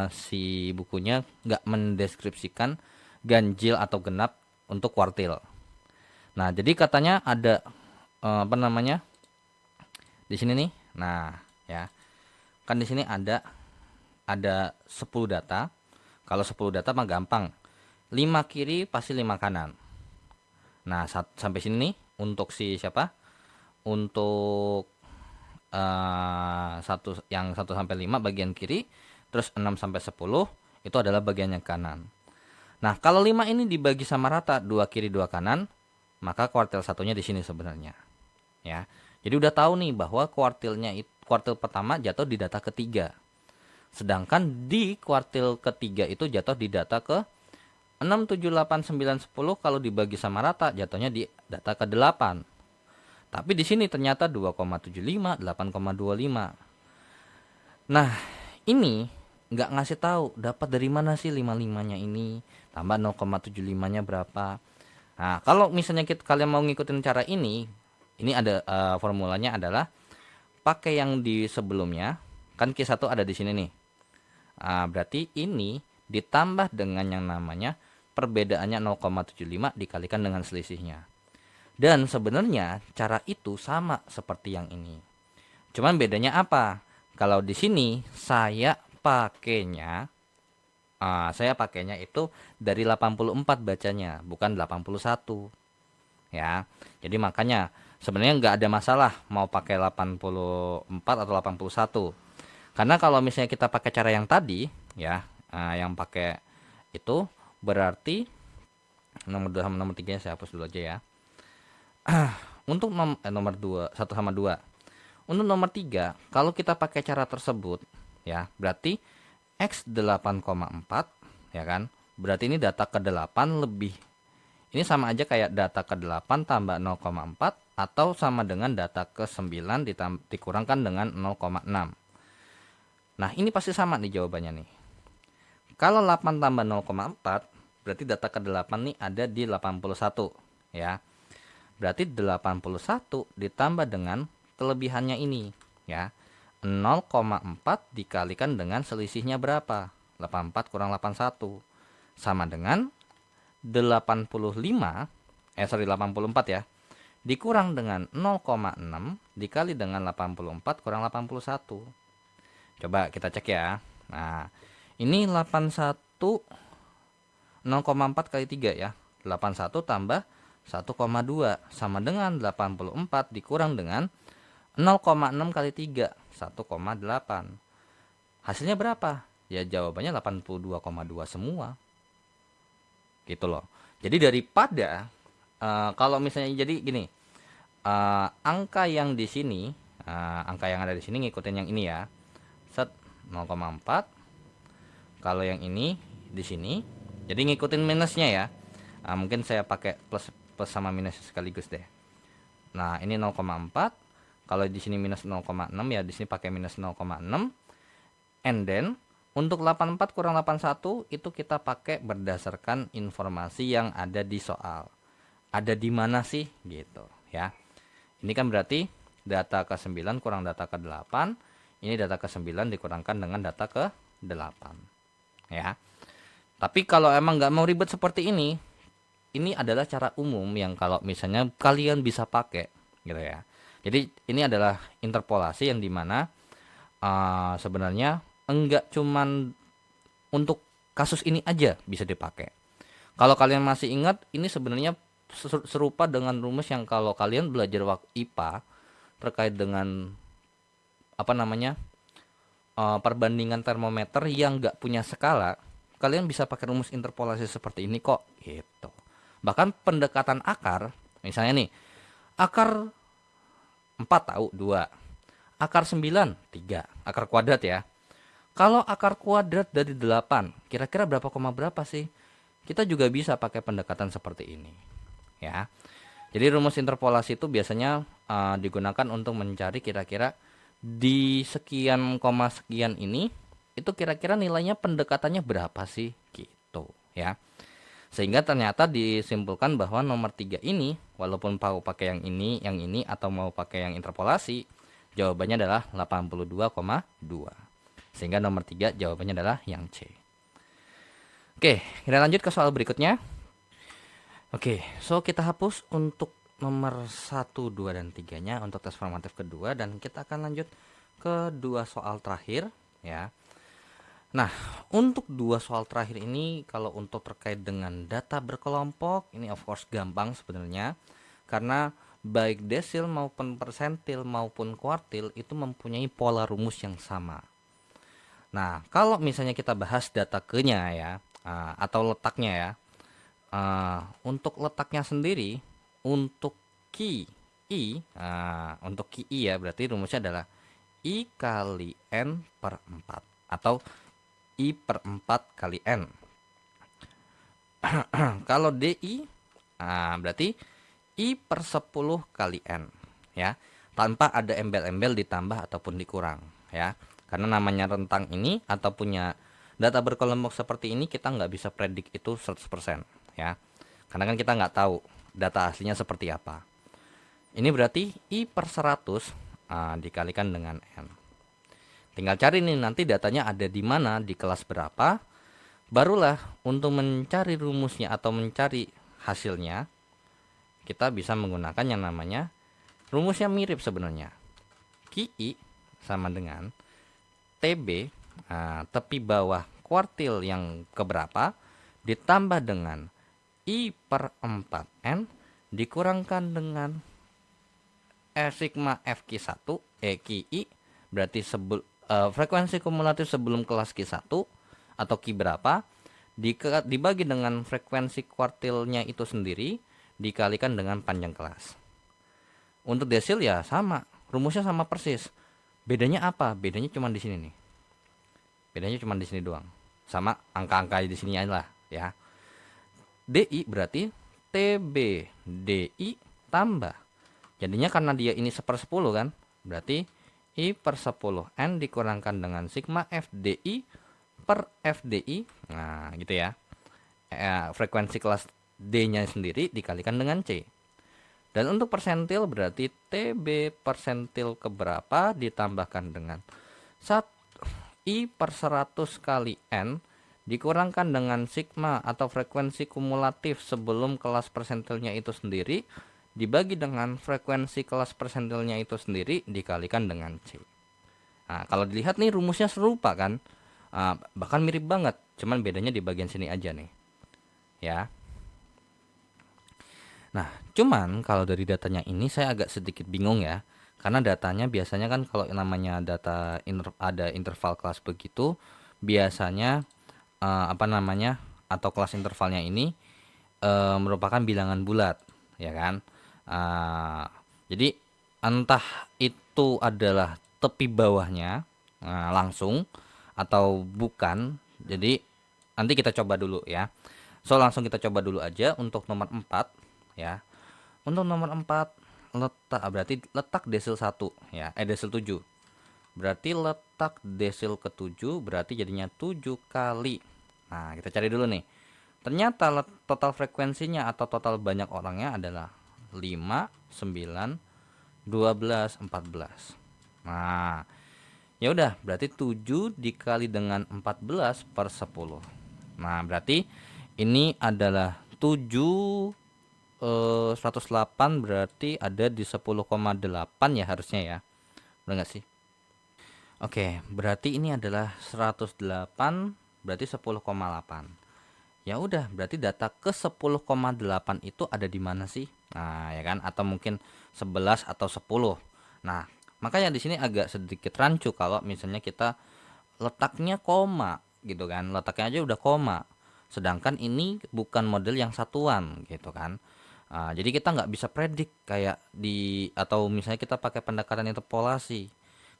si bukunya nggak mendeskripsikan ganjil atau genap untuk kuartil. Nah, jadi katanya ada di sini nih. Nah, ya. Kan di sini ada 10 data. Kalau 10 data mah gampang. 5 kiri pasti 5 kanan. Nah, sampai sini nih untuk si siapa? Untuk yang 1 sampai 5 bagian kiri, terus 6 sampai 10 itu adalah bagian yang kanan. Nah, kalau 5 ini dibagi sama rata, 2 kiri 2 kanan, maka kuartil satunya di sini sebenarnya. Ya. Jadi udah tahu nih bahwa kuartil pertama jatuh di data ketiga. Sedangkan di kuartil ketiga itu jatuh di data ke 6, 7, 8, 9, 10, kalau dibagi sama rata jatuhnya di data ke-8. Tapi di sini ternyata 2,75, 8,25. Nah, ini nggak ngasih tahu dapat dari mana sih 55-nya ini, tambah 0,75-nya berapa. Nah, kalau misalnya kalian mau ngikutin cara ini ada formulanya adalah pakai yang di sebelumnya. Kan Q1 ada di sini nih. Berarti ini ditambah dengan yang namanya perbedaannya 0,75 dikalikan dengan selisihnya. Dan sebenarnya cara itu sama seperti yang ini. Cuman bedanya apa? Kalau di sini saya pakainya itu dari 84 bacanya, bukan 81. Ya. Jadi makanya sebenarnya nggak ada masalah mau pakai 84 atau 81. Karena kalau misalnya kita pakai cara yang tadi ya, yang pakai itu berarti nomor 2 sama nomor 3 saya hapus dulu aja ya. Untuk nomor 2, 1 sama 2. Untuk nomor 3, kalau kita pakai cara tersebut ya, berarti X 8,4 ya kan. Berarti ini data ke-8 lebih, ini sama aja kayak data ke-8 tambah 0,4 atau sama dengan data ke-9 dikurangkan dengan 0,6. Nah, ini pasti sama nih jawabannya nih. Kalau 8 tambah 0,4 berarti data ke-8 nih ada di 81 ya. Berarti 81 ditambah dengan kelebihannya ini ya. 0,4 dikalikan dengan selisihnya berapa? 84 kurang 81 sama dengan 84 ya. Dikurang dengan 0,6 dikali dengan 84 kurang 81. Coba kita cek ya. Nah, ini 81 0,4 kali 3 ya. 81 tambah 1,2 sama dengan 84 dikurang dengan 0,6 kali 3, 1,8. Hasilnya berapa? Ya jawabannya 82,2 semua. Gitu loh. Jadi daripada kalau misalnya jadi gini, angka yang di sini, angka yang ada di sini ngikutin yang ini ya. Set 0,4. Kalau yang ini di sini, jadi ngikutin minusnya ya. Mungkin saya pakai plus sama minus sekaligus deh. Nah, ini 0,4. Kalau di sini minus 0,6 ya di sini pakai minus 0,6. And then untuk 84 kurang 81 itu kita pakai berdasarkan informasi yang ada di soal. Ada di mana sih gitu ya. Ini kan berarti data ke-9 kurang data ke-8. Ini data ke-9 dikurangkan dengan data ke-8 ya. Tapi kalau emang nggak mau ribet seperti ini adalah cara umum yang kalau misalnya kalian bisa pakai gitu ya. Jadi ini adalah interpolasi yang dimana sebenarnya enggak cuman untuk kasus ini aja bisa dipakai. Kalau kalian masih ingat, ini sebenarnya serupa dengan rumus yang kalau kalian belajar waktu IPA terkait dengan apa namanya perbandingan termometer yang enggak punya skala, kalian bisa pakai rumus interpolasi seperti ini kok gitu. Bahkan pendekatan akar, misalnya nih, akar 4 tahu 2, akar 9 3, akar kuadrat ya. Kalau akar kuadrat dari 8, kira-kira berapa koma berapa sih? Kita juga bisa pakai pendekatan seperti ini ya. Jadi rumus interpolasi itu biasanya digunakan untuk mencari kira-kira di sekian koma sekian ini itu kira-kira nilainya pendekatannya berapa sih gitu ya. Sehingga ternyata disimpulkan bahwa nomor 3 ini walaupun mau pakai yang ini atau mau pakai yang interpolasi, jawabannya adalah 82,2. Sehingga nomor 3 jawabannya adalah yang C. Oke, kita lanjut ke soal berikutnya. Oke, so kita hapus untuk nomor 1, 2, dan 3-nya untuk tes formatif kedua. Dan kita akan lanjut ke 2 soal terakhir ya. Nah, untuk 2 soal terakhir ini kalau untuk terkait dengan data berkelompok, ini of course gampang sebenarnya. Karena baik desil maupun persentil maupun kuartil itu mempunyai pola rumus yang sama. Nah, kalau misalnya kita bahas data ke-nya ya, atau letaknya ya. Untuk letaknya sendiri, untuk Ki I, untuk Ki I ya, berarti rumusnya adalah I kali N per 4 atau I per 4 kali N. Kalau DI berarti I per 10 kali N ya, tanpa ada embel-embel ditambah ataupun dikurang ya. Karena namanya rentang ini atau punya data berkelompok seperti ini kita nggak bisa predik itu 100% ya. Karena kan kita nggak tahu data aslinya seperti apa. Ini berarti I per 100 dikalikan dengan N. Tinggal cari nih nanti datanya ada di mana, di kelas berapa. Barulah untuk mencari rumusnya atau mencari hasilnya, kita bisa menggunakan yang namanya rumusnya mirip sebenarnya. Ki sama dengan TB, tepi bawah kuartil yang keberapa, ditambah dengan I per 4N, dikurangkan dengan sigma FQ1, QI, berarti frekuensi kumulatif sebelum kelas Q1 atau Q berapa dibagi dengan frekuensi kuartilnya itu sendiri dikalikan dengan panjang kelas Untuk desil ya sama, rumusnya sama persis. Bedanya apa? Bedanya cuma di sini nih. Bedanya cuma di sini doang. Sama angka-angka di sini aja lah ya. DI berarti TB DI tambah. Jadinya karena dia ini 1/10 kan, berarti I per 10 N dikurangkan dengan sigma FDI per FDI. Nah gitu ya. Frekuensi kelas D-nya sendiri dikalikan dengan C. Dan untuk persentil berarti TB persentil keberapa ditambahkan dengan 1 I per 100 kali N dikurangkan dengan sigma atau frekuensi kumulatif sebelum kelas persentilnya itu sendiri dibagi dengan frekuensi kelas persentilnya itu sendiri dikalikan dengan C. Nah, kalau dilihat nih rumusnya serupa kan, bahkan mirip banget, cuman bedanya di bagian sini aja nih ya. Nah, cuman kalau dari datanya ini saya agak sedikit bingung ya. Karena datanya biasanya kan kalau namanya data ada interval kelas begitu, biasanya apa namanya atau kelas intervalnya ini merupakan bilangan bulat, ya kan? Eh, jadi entah itu adalah tepi bawahnya langsung atau bukan. Jadi nanti kita coba dulu ya. So langsung kita coba dulu aja untuk nomor 4 ya. Untuk nomor 4 berarti letak desil 1 ya, desil 7. Berarti letak desil ke-7 berarti jadinya 7 kali. Nah, kita cari dulu nih. Ternyata total frekuensinya atau total banyak orangnya adalah 5, 9, 12, 14. Nah, ya udah, berarti 7 dikali dengan 14 per 10. Nah, berarti ini adalah 7 108 berarti ada di 10,8 ya harusnya ya. Benar nggak sih? Oke, berarti ini adalah 108 berarti 10,8. Ya udah, berarti data ke 10,8 itu ada di mana sih? Nah, ya kan? Atau mungkin 11 atau 10. Nah, makanya di sini agak sedikit rancu kalau misalnya kita letaknya koma gitu kan. Letaknya aja udah koma. Sedangkan ini bukan model yang satuan gitu kan. Jadi kita nggak bisa predik kayak atau misalnya kita pakai pendekatan interpolasi.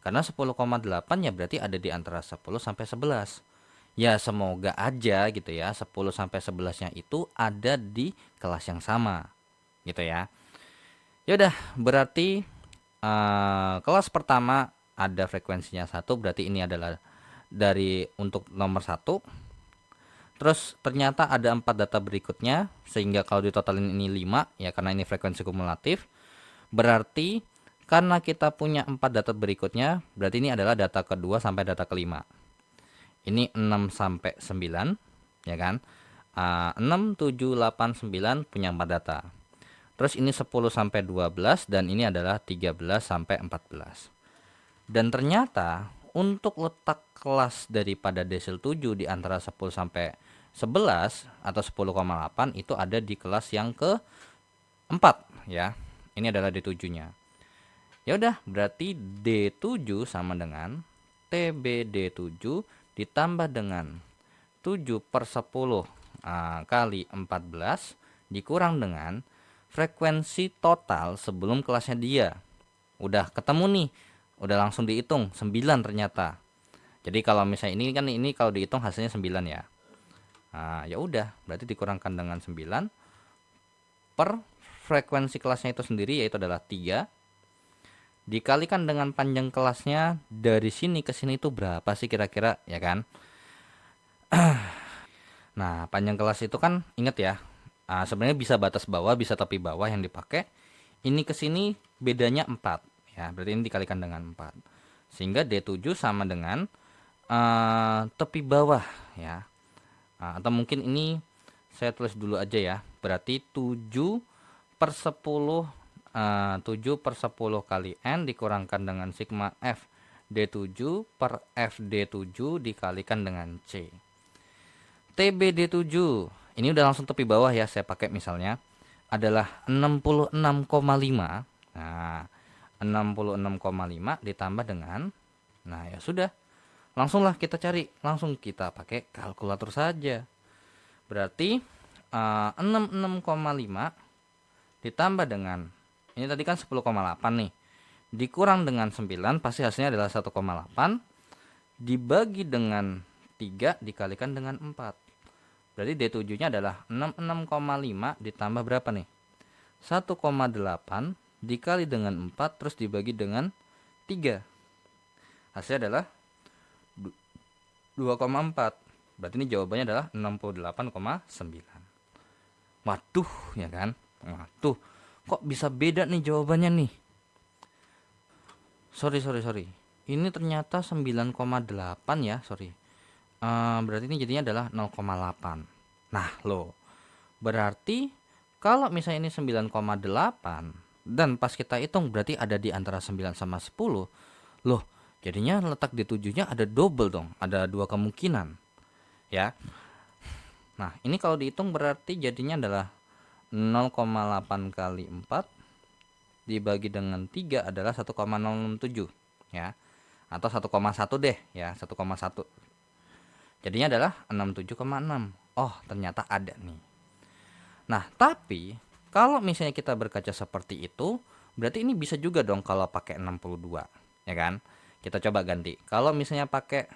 Karena 10,8 ya berarti ada di antara 10 sampai 11. Ya semoga aja gitu ya 10 sampai 11-nya itu ada di kelas yang sama gitu ya. Ya udah berarti kelas pertama ada frekuensinya 1 berarti ini adalah dari untuk nomor 1. Terus ternyata ada 4 data berikutnya sehingga kalau ditotalin ini 5 ya karena ini frekuensi kumulatif. Berarti karena kita punya 4 data berikutnya berarti ini adalah data kedua sampai data kelima. Ini 6 sampai 9 ya kan. 6, 7, 8, 9 punya 4 data. Terus ini 10 sampai 12 dan ini adalah 13 sampai 14. Dan ternyata untuk letak kelas daripada desil 7 di antara 10 sampai 11 atau 10,8 itu ada di kelas yang ke-4 ya. Ini adalah D7-nya. Ya udah, berarti D7 sama dengan TBD7 ditambah dengan 7 per 10 kali 14 dikurang dengan frekuensi total sebelum kelasnya dia. Udah ketemu nih, udah langsung dihitung 9 ternyata. Jadi kalau misalnya ini kalau dihitung hasilnya 9 ya. Ya udah, berarti dikurangkan dengan 9 per frekuensi kelasnya itu sendiri yaitu adalah 3 dikalikan dengan panjang kelasnya dari sini ke sini itu berapa sih kira-kira ya kan. Nah, panjang kelas itu kan ingat ya, sebenarnya bisa batas bawah bisa tepi bawah yang dipakai. Ini ke sini bedanya 4 ya, berarti ini dikalikan dengan 4 sehingga D7 sama dengan tepi bawah ya. Atau mungkin ini saya tulis dulu aja ya, berarti 7 per 10 7 per 10 kali N dikurangkan dengan sigma F D7 per FD7 dikalikan dengan C. TBD7 ini udah langsung tepi bawah ya, saya pakai misalnya adalah 66,5. Nah, 66,5 ditambah dengan, nah ya sudah, langsunglah kita cari, langsung kita pakai kalkulator saja. Berarti 66,5 ditambah dengan Ini tadi kan 10,8 nih. Dikurang dengan 9 pasti hasilnya adalah 1,8. Dibagi dengan 3 dikalikan dengan 4. Berarti D7-nya adalah 66,5 ditambah berapa nih? 1,8 dikali dengan 4 terus dibagi dengan 3. Hasilnya adalah 2,4. Berarti ini jawabannya adalah 68,9. Waduh, ya kan? Waduh, kok bisa beda nih jawabannya nih? Sorry. Ini ternyata 9,8 ya, sorry. Berarti ini jadinya adalah 0,8. Nah, loh. Berarti kalau misalnya ini 9,8 dan pas kita hitung berarti ada di antara 9 sama 10. Loh, jadinya letak di 7-nya ada double dong, ada dua kemungkinan. Ya. Nah, ini kalau dihitung berarti jadinya adalah 0,8 kali 4 dibagi dengan 3 adalah 1,067 ya. Atau 1,1 deh ya, 1,1. Jadinya adalah 67,6. Oh, ternyata ada nih. Nah, tapi kalau misalnya kita berkaca seperti itu, berarti ini bisa juga dong kalau pakai 62, ya kan? Kita coba ganti. Kalau misalnya pakai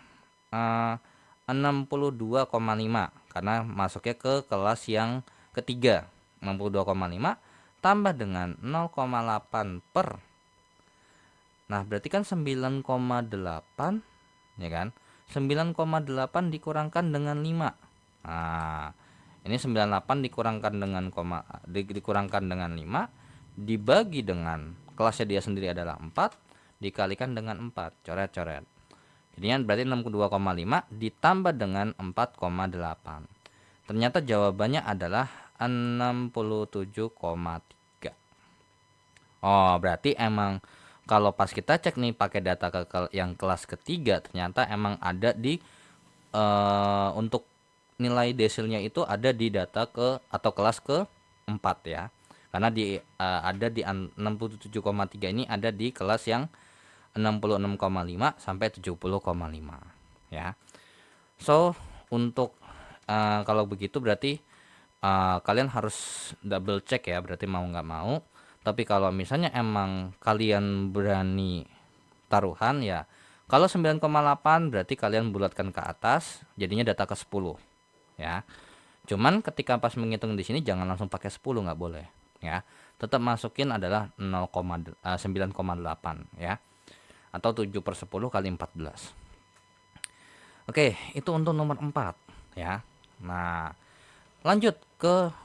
62,5 karena masuknya ke kelas yang ketiga. 62,5 tambah dengan 0,8 per. Nah, berarti kan 9,8 ya kan? 9,8 dikurangkan dengan 5. Nah, ini 98 dikurangkan dengan dikurangkan dengan 5 dibagi dengan kelasnya dia sendiri adalah 4 dikalikan dengan 4. Coret-coret. Jadinya berarti 62,5 ditambah dengan 4,8. Ternyata jawabannya adalah 67,3. Oh, berarti emang kalau pas kita cek nih pakai data yang kelas ketiga, ternyata emang ada di untuk nilai desilnya itu ada di data atau kelas ke 4 ya. Karena ada di 67,3 ini ada di kelas yang 66,5 sampai 70,5 ya. So, untuk kalau begitu berarti kalian harus double check ya, berarti mau nggak mau. Tapi kalau misalnya emang kalian berani taruhan ya, kalau 9,8 berarti kalian bulatkan ke atas, jadinya data ke 10 ya. Cuman ketika pas menghitung di sini jangan langsung pakai 10, nggak boleh ya. Tetap masukin adalah 9,8 ya. Atau 7/10 kali 14. Oke, itu untuk nomor 4 ya. Nah, lanjut ke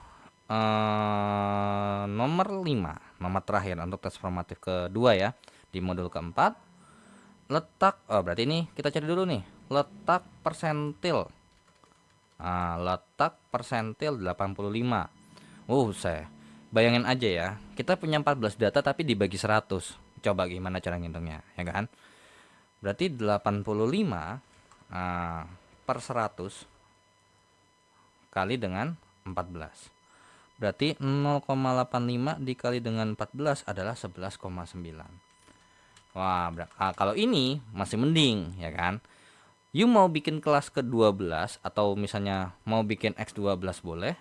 nomor 5, nomor terakhir untuk tes formatif kedua ya, di modul keempat. Berarti ini kita cari dulu nih, letak persentil. Letak persentil 85. Saya bayangin aja ya, kita punya 14 data tapi dibagi 100. Coba gimana cara ngitungnya, ya kan? Berarti 85 per 100 kali dengan 14. Berarti 0,85 dikali dengan 14 adalah 11,9. Wah, kalau ini masih mending ya kan. You mau bikin kelas ke-12 atau misalnya mau bikin X12 boleh.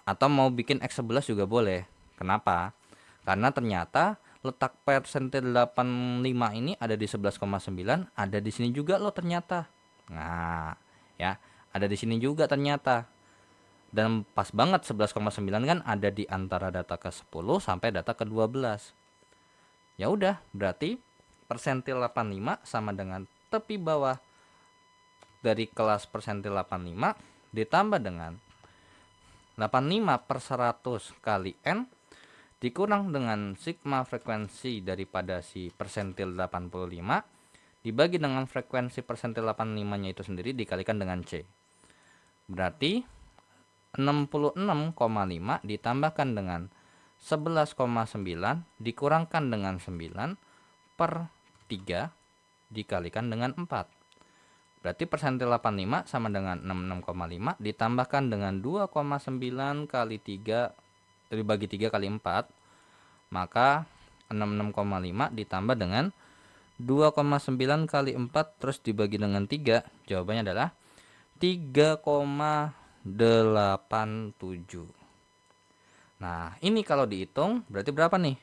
Atau mau bikin X11 juga boleh. Kenapa? Karena ternyata letak persentil 85 ini ada di 11,9, ada di sini juga loh ternyata. Nah, ya, ada di sini juga ternyata. Dan pas banget 11,9 kan ada di antara data ke-10 sampai data ke-12. Ya udah, berarti persentil 85 sama dengan tepi bawah dari kelas persentil 85 ditambah dengan 85 per 100 kali N dikurang dengan sigma frekuensi daripada si persentil 85 dibagi dengan frekuensi persentil 85 nya itu sendiri dikalikan dengan C. Berarti 66,5 ditambahkan dengan 11,9 dikurangkan dengan 9 per 3 dikalikan dengan 4. Berarti persentil 85 sama dengan 66,5 ditambahkan dengan 2,9 kali 3 dibagi 3 kali 4. Maka 66,5 ditambah dengan 2,9 kali 4 terus dibagi dengan 3. Jawabannya adalah 3,87. Nah, ini kalau dihitung berarti berapa nih?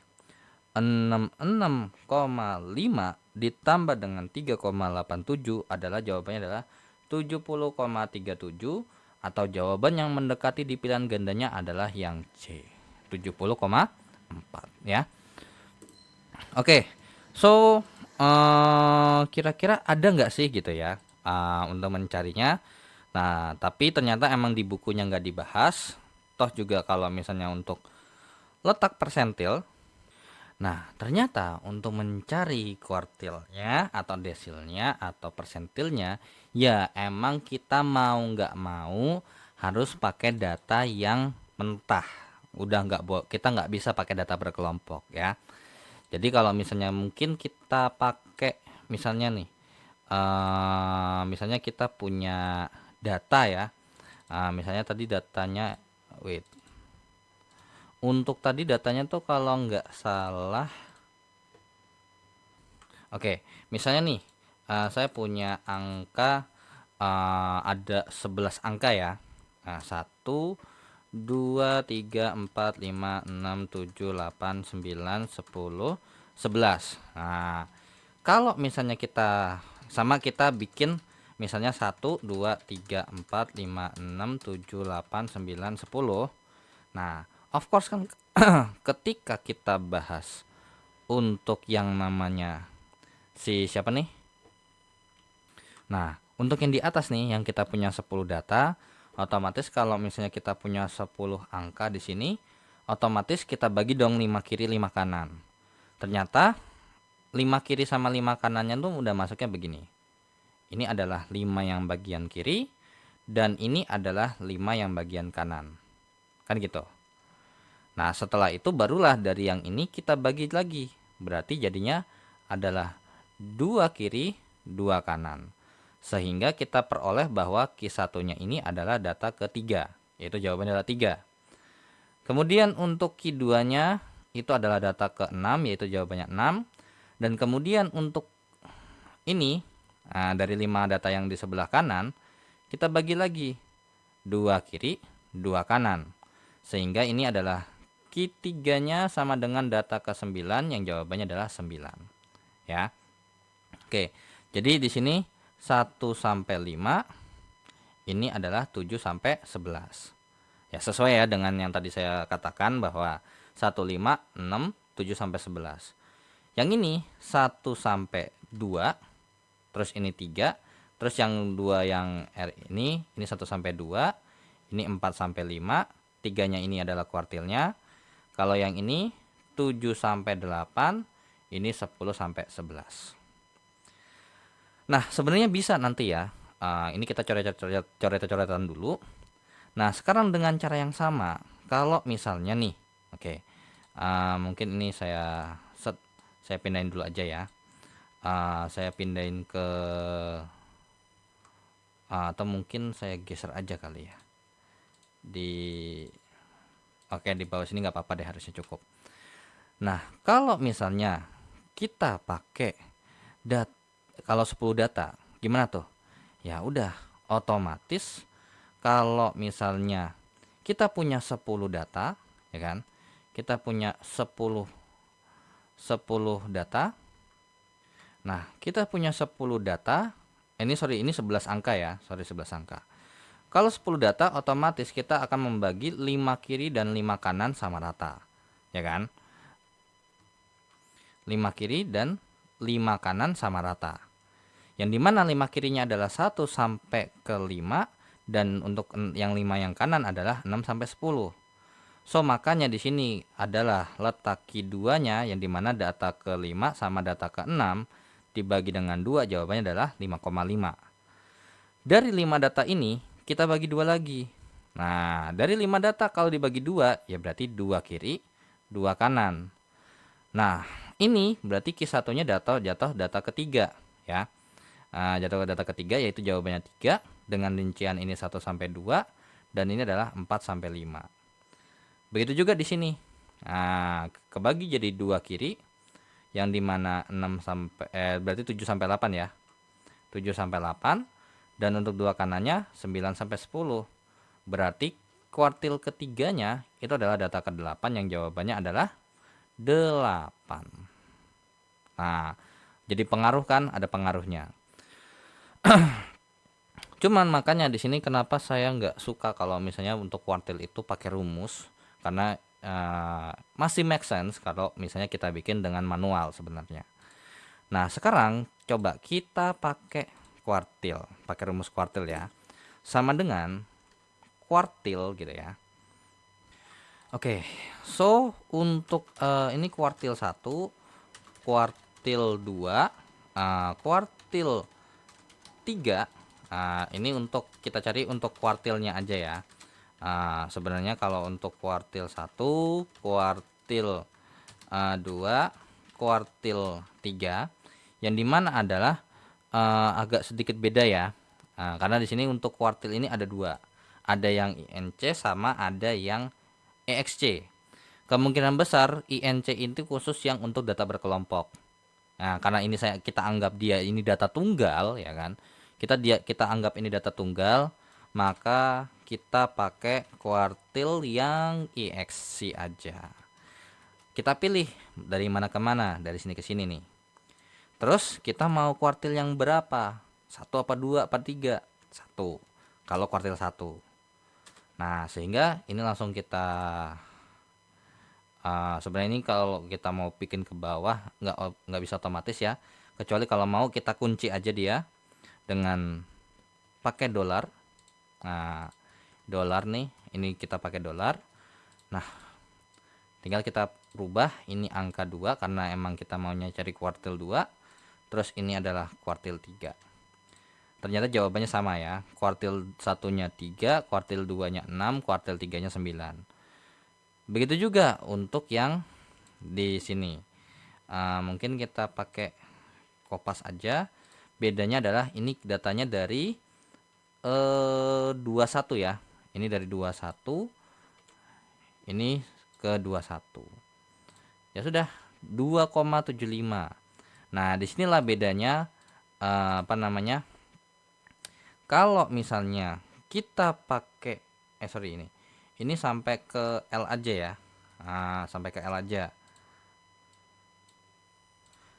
66,5 ditambah dengan 3,87 adalah jawabannya adalah 70,37, atau jawaban yang mendekati di pilihan gandanya adalah yang C, 70,4 ya. Oke, so kira-kira ada nggak sih gitu ya untuk mencarinya? Nah, tapi ternyata emang di bukunya nggak dibahas. Toh juga kalau misalnya untuk letak persentil, nah ternyata untuk mencari kuartilnya atau desilnya atau persentilnya, ya emang kita mau nggak mau harus pakai data yang mentah. Udah kita nggak bisa pakai data berkelompok ya. Jadi kalau misalnya mungkin kita pakai misalnya nih, misalnya kita punya data ya, misalnya tadi datanya, wait, untuk tadi datanya tuh kalau nggak salah, oke, misalnya nih, saya punya angka, ada 11 angka ya. Nah, 1, 2, 3, 4, 5, 6, 7, 8, 9, 10, 11. Nah, kalau misalnya kita bikin misalnya 1, 2, 3, 4, 5, 6, 7, 8, 9, 10. Nah, of course kan ketika kita bahas untuk yang namanya si siapa nih? Nah, untuk yang di atas nih yang kita punya 10 data, otomatis kalau misalnya kita punya 10 angka di sini, otomatis kita bagi dong 5 kiri 5 kanan. Ternyata 5 kiri sama 5 kanannya tuh udah masuknya begini. Ini adalah 5 yang bagian kiri dan ini adalah 5 yang bagian kanan. Kan gitu. Nah, setelah itu barulah dari yang ini kita bagi lagi. Berarti jadinya adalah 2 kiri, 2 kanan. Sehingga kita peroleh bahwa Q1-nya ini adalah data ketiga, yaitu jawabannya adalah 3. Kemudian untuk Q2-nya itu adalah data ke-6, yaitu jawabannya 6. Dan kemudian untuk ini, dari 5 data yang di sebelah kanan, kita bagi lagi 2 kiri, 2 kanan. Sehingga ini adalah Q3-nya sama dengan data ke-9 yang jawabannya adalah 9. Ya. Oke. Jadi di sini 1 sampai 5 ini adalah 7 sampai 11. Ya, sesuai ya dengan yang tadi saya katakan bahwa 1, 5, 6, 7 sampai 11. Yang ini 1 sampai 2, terus ini 3, terus yang 2 yang R ini 1 sampai 2, ini 4 sampai 5, 3-nya ini adalah kuartilnya. Kalau yang ini 7 sampai 8, ini 10 sampai 11. Nah, sebenarnya bisa nanti ya. Ini kita coret-coretan dulu. Nah, sekarang dengan cara yang sama, kalau misalnya nih, oke, mungkin ini saya pindahin dulu aja ya. Saya pindahin ke, atau mungkin saya geser aja kali ya. Oke, di bawah sini nggak apa-apa deh, harusnya cukup. Nah, kalau misalnya kita pakai kalau 10 data, gimana tuh? Ya udah, otomatis kalau misalnya kita punya 10 data, ya kan? Kita punya 10 data. Nah, kita punya 10 data. Ini 11 angka ya. 11 angka. Kalau 10 data, otomatis kita akan membagi 5 kiri dan 5 kanan sama rata. Ya kan? 5 kiri dan 5 kanan sama rata. Yang dimana 5 kirinya adalah 1 sampai ke 5, dan untuk yang 5 yang kanan adalah 6 sampai 10. So, makanya di sini adalah letak Q2-nya yang dimana data ke-5 sama data ke-6 dibagi dengan 2, jawabannya adalah 5,5. Dari 5 data ini kita bagi 2 lagi. Nah, dari 5 data kalau dibagi 2, ya berarti 2 kiri, 2 kanan. Nah, ini berarti Q1-nya jatuh data ketiga ya. Jatuh data ketiga yaitu jawabannya 3 dengan rincian ini 1 sampai 2 dan ini adalah 4 sampai 5. Begitu juga di sini. Kebagi jadi 2 kiri yang dimana 6 sampai berarti 7 sampai 8 ya. 7 sampai 8 dan untuk 2 kanannya 9 sampai 10. Berarti kuartil ketiganya itu adalah data ke-8 yang jawabannya adalah 8. Nah, jadi pengaruh kan, ada pengaruhnya. Cuman makanya di sini kenapa saya nggak suka kalau misalnya untuk kuartil itu pakai rumus, karena masih make sense kalau misalnya kita bikin dengan manual sebenarnya. Nah, sekarang coba kita pakai kuartil, pakai rumus kuartil ya. Sama dengan kuartil gitu ya. Oke, so untuk ini kuartil 1, kuartil 2, kuartil 3. Ini untuk kita cari untuk kuartilnya aja ya. Sebenarnya kalau untuk kuartil 1, kuartil 2, kuartil 3, yang dimana adalah agak sedikit beda ya. Karena di sini untuk kuartil ini ada dua, ada yang INC sama ada yang EXC. Kemungkinan besar INC itu khusus yang untuk data berkelompok. Nah, karena ini kita anggap dia ini data tunggal ya kan. Kita anggap ini data tunggal, maka kita pakai kuartil yang EXC aja. Kita pilih dari mana ke mana, dari sini ke sini nih. Terus kita mau kuartil yang berapa? 1 apa 2 apa 3? 1. Kalau kuartil 1. Nah, sehingga ini langsung kita sebenarnya ini kalau kita mau bikin ke bawah nggak bisa otomatis ya, kecuali kalau mau kita kunci aja dia dengan pakai dolar. Nah, dolar nih, ini kita pakai dolar. Nah, tinggal kita rubah ini angka 2 karena emang kita maunya cari kuartil 2. Terus ini adalah kuartil 3. Ternyata jawabannya sama ya. Kuartil 1-nya 3, kuartil 2-nya 6, kuartil 3-nya 9. Begitu juga untuk yang di sini. Mungkin kita pakai kopas aja. Bedanya adalah ini datanya dari 21 ya. Ini dari 21. Ini ke 21. Ya sudah, 2,75. Nah, disinilah bedanya apa namanya? Kalau misalnya kita pakai ini sampai ke L aja ya. Sampai ke L aja.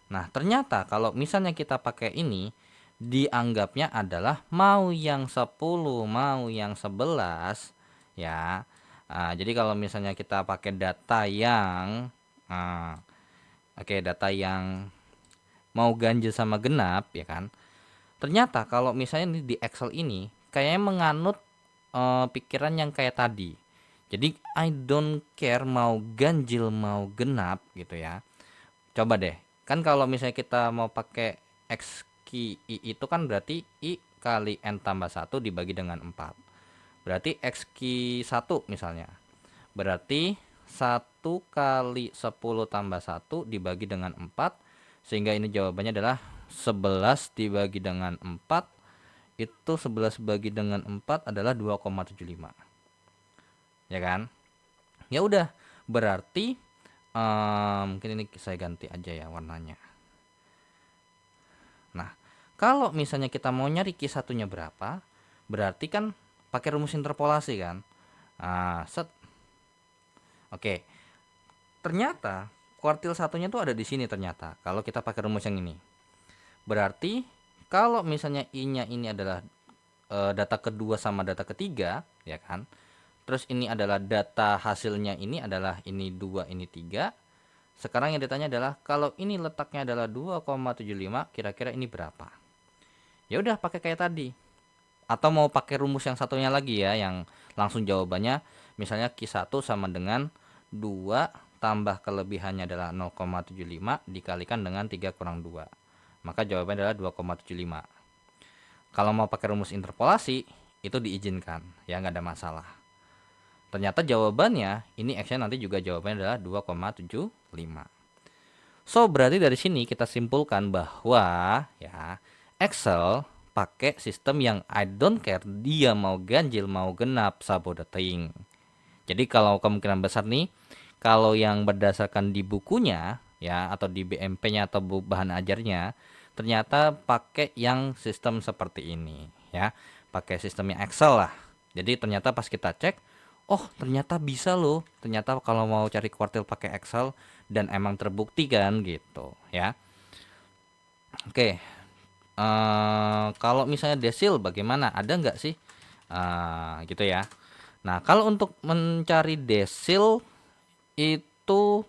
Nah, ternyata kalau misalnya kita pakai ini, dianggapnya adalah mau yang 10, mau yang 11 ya. Jadi kalau misalnya kita pakai data yang data yang mau ganjil sama genap ya kan. Ternyata kalau misalnya di Excel ini kayaknya menganut pikiran yang kayak tadi. Jadi I don't care mau ganjil mau genap gitu ya. Coba deh. Kan kalau misalnya kita mau pakai X Q I itu kan berarti I kali N tambah 1 dibagi dengan 4. Berarti X Q 1 misalnya. Berarti 1 kali 10 tambah 1 dibagi dengan 4. Sehingga ini jawabannya adalah 11 dibagi dengan 4. Itu 11 bagi dengan 4 adalah 2,75. Ya kan? Ya udah, berarti mungkin ini saya ganti aja ya warnanya. Nah, kalau misalnya kita mau nyari Q1-nya berapa, berarti kan pakai rumus interpolasi kan. Set. Oke. Ternyata kuartil satunya tuh ada di sini ternyata. Kalau kita pakai rumus yang ini. Berarti kalau misalnya I-nya ini adalah data kedua sama data ketiga, ya kan? Terus ini adalah data hasilnya ini adalah ini 2, ini 3. Sekarang yang ditanya adalah kalau ini letaknya adalah 2,75, kira-kira ini berapa? Ya udah pakai kayak tadi. Atau mau pakai rumus yang satunya lagi ya, yang langsung jawabannya misalnya Q1 sama dengan 2 tambah kelebihannya adalah 0,75 dikalikan dengan 3 kurang 2. Maka jawabannya adalah 2,75. Kalau mau pakai rumus interpolasi, itu diizinkan, ya nggak ada masalah. Ternyata jawabannya, ini X-nya nanti juga jawabannya adalah 2,75. So, berarti dari sini kita simpulkan bahwa ya Excel pakai sistem yang I don't care dia mau ganjil mau genap sabodating. Jadi kalau kemungkinan besar nih, kalau yang berdasarkan di bukunya ya atau di BMP-nya atau bahan ajarnya, ternyata pakai yang sistem seperti ini ya, pakai sistemnya Excel lah. Jadi ternyata pas kita cek, oh ternyata bisa loh, ternyata kalau mau cari kuartil pakai Excel dan emang terbukti kan gitu ya. Oke, kalau misalnya desil bagaimana? Ada nggak sih? Gitu ya. Nah, kalau untuk mencari desil itu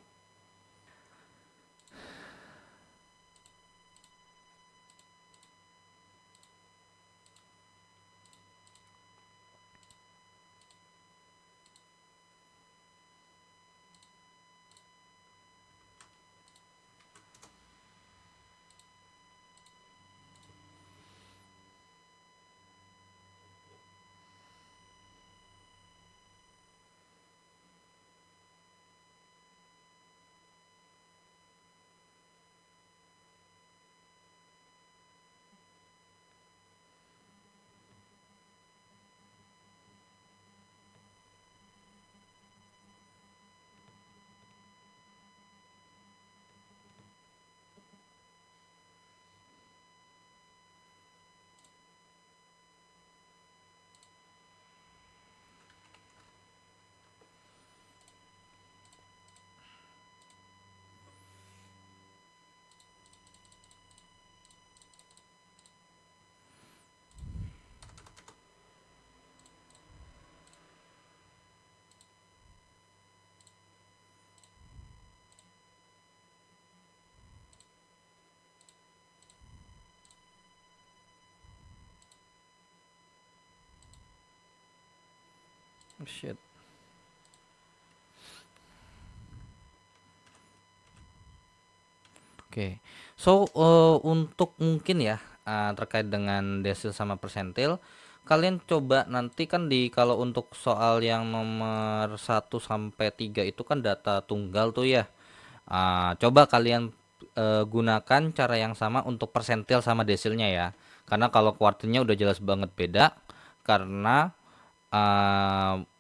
shit. Oke. So, untuk mungkin ya, terkait dengan desil sama persentil, kalian coba nanti kan kalau untuk soal yang nomor 1 sampai 3 itu kan data tunggal tuh ya. Coba kalian gunakan cara yang sama untuk persentil sama desilnya ya. Karena kalau kuartilnya udah jelas banget beda, karena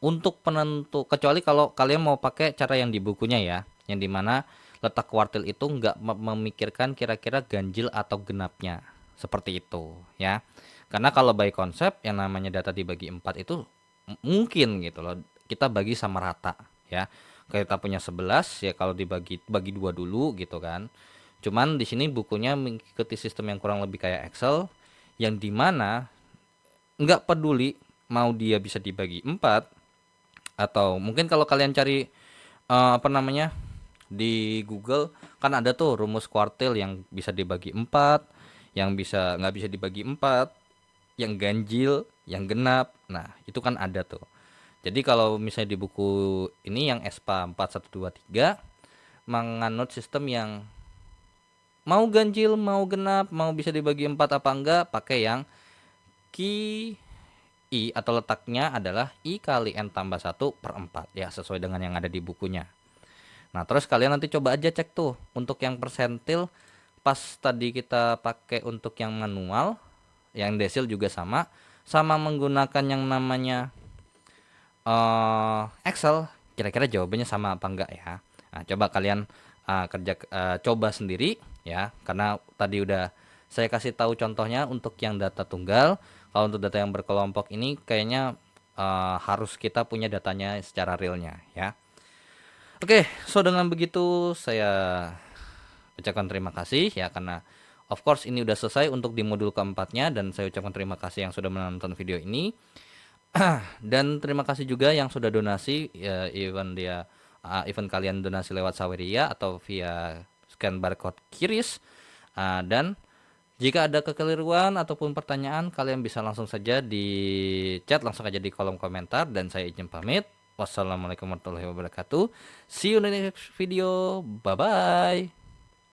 untuk penentu, kecuali kalau kalian mau pakai cara yang di bukunya ya, yang dimana letak kuartil itu nggak memikirkan kira-kira ganjil atau genapnya, seperti itu ya. Karena kalau by konsep yang namanya data dibagi 4 itu mungkin gitu loh, kita bagi sama rata ya. Kita punya 11 ya, kalau bagi dua dulu gitu kan. Cuman di sini bukunya mengikuti sistem yang kurang lebih kayak Excel, yang dimana nggak peduli mau dia bisa dibagi 4, atau mungkin kalau kalian cari apa namanya di Google kan ada tuh rumus kuartil yang bisa dibagi 4, yang nggak bisa dibagi 4, yang ganjil, yang genap. Nah, itu kan ada tuh. Jadi kalau misalnya di buku ini yang ESPA 4123 menganut sistem yang mau ganjil, mau genap, mau bisa dibagi 4 apa enggak, pakai yang ki I atau letaknya adalah I kali N tambah 1/4 ya, sesuai dengan yang ada di bukunya. Nah, terus kalian nanti coba aja cek tuh untuk yang persentil, pas tadi kita pakai untuk yang manual, yang desil juga sama, sama menggunakan yang namanya Excel, kira-kira jawabannya sama apa enggak ya. Nah, coba kalian coba sendiri ya, karena tadi udah saya kasih tahu contohnya untuk yang data tunggal. Kalau untuk data yang berkelompok ini kayaknya harus kita punya datanya secara realnya ya. Oke, so dengan begitu saya ucapkan terima kasih ya, karena of course ini udah selesai untuk di modul keempatnya, dan saya ucapkan terima kasih yang sudah menonton video ini. Dan terima kasih juga yang sudah donasi ya, even kalian donasi lewat Saweria atau via scan barcode QRIS. Dan jika ada kekeliruan ataupun pertanyaan, kalian bisa langsung saja di chat, langsung aja di kolom komentar, dan saya izin pamit. Wassalamualaikum warahmatullahi wabarakatuh. See you in the next video. Bye bye.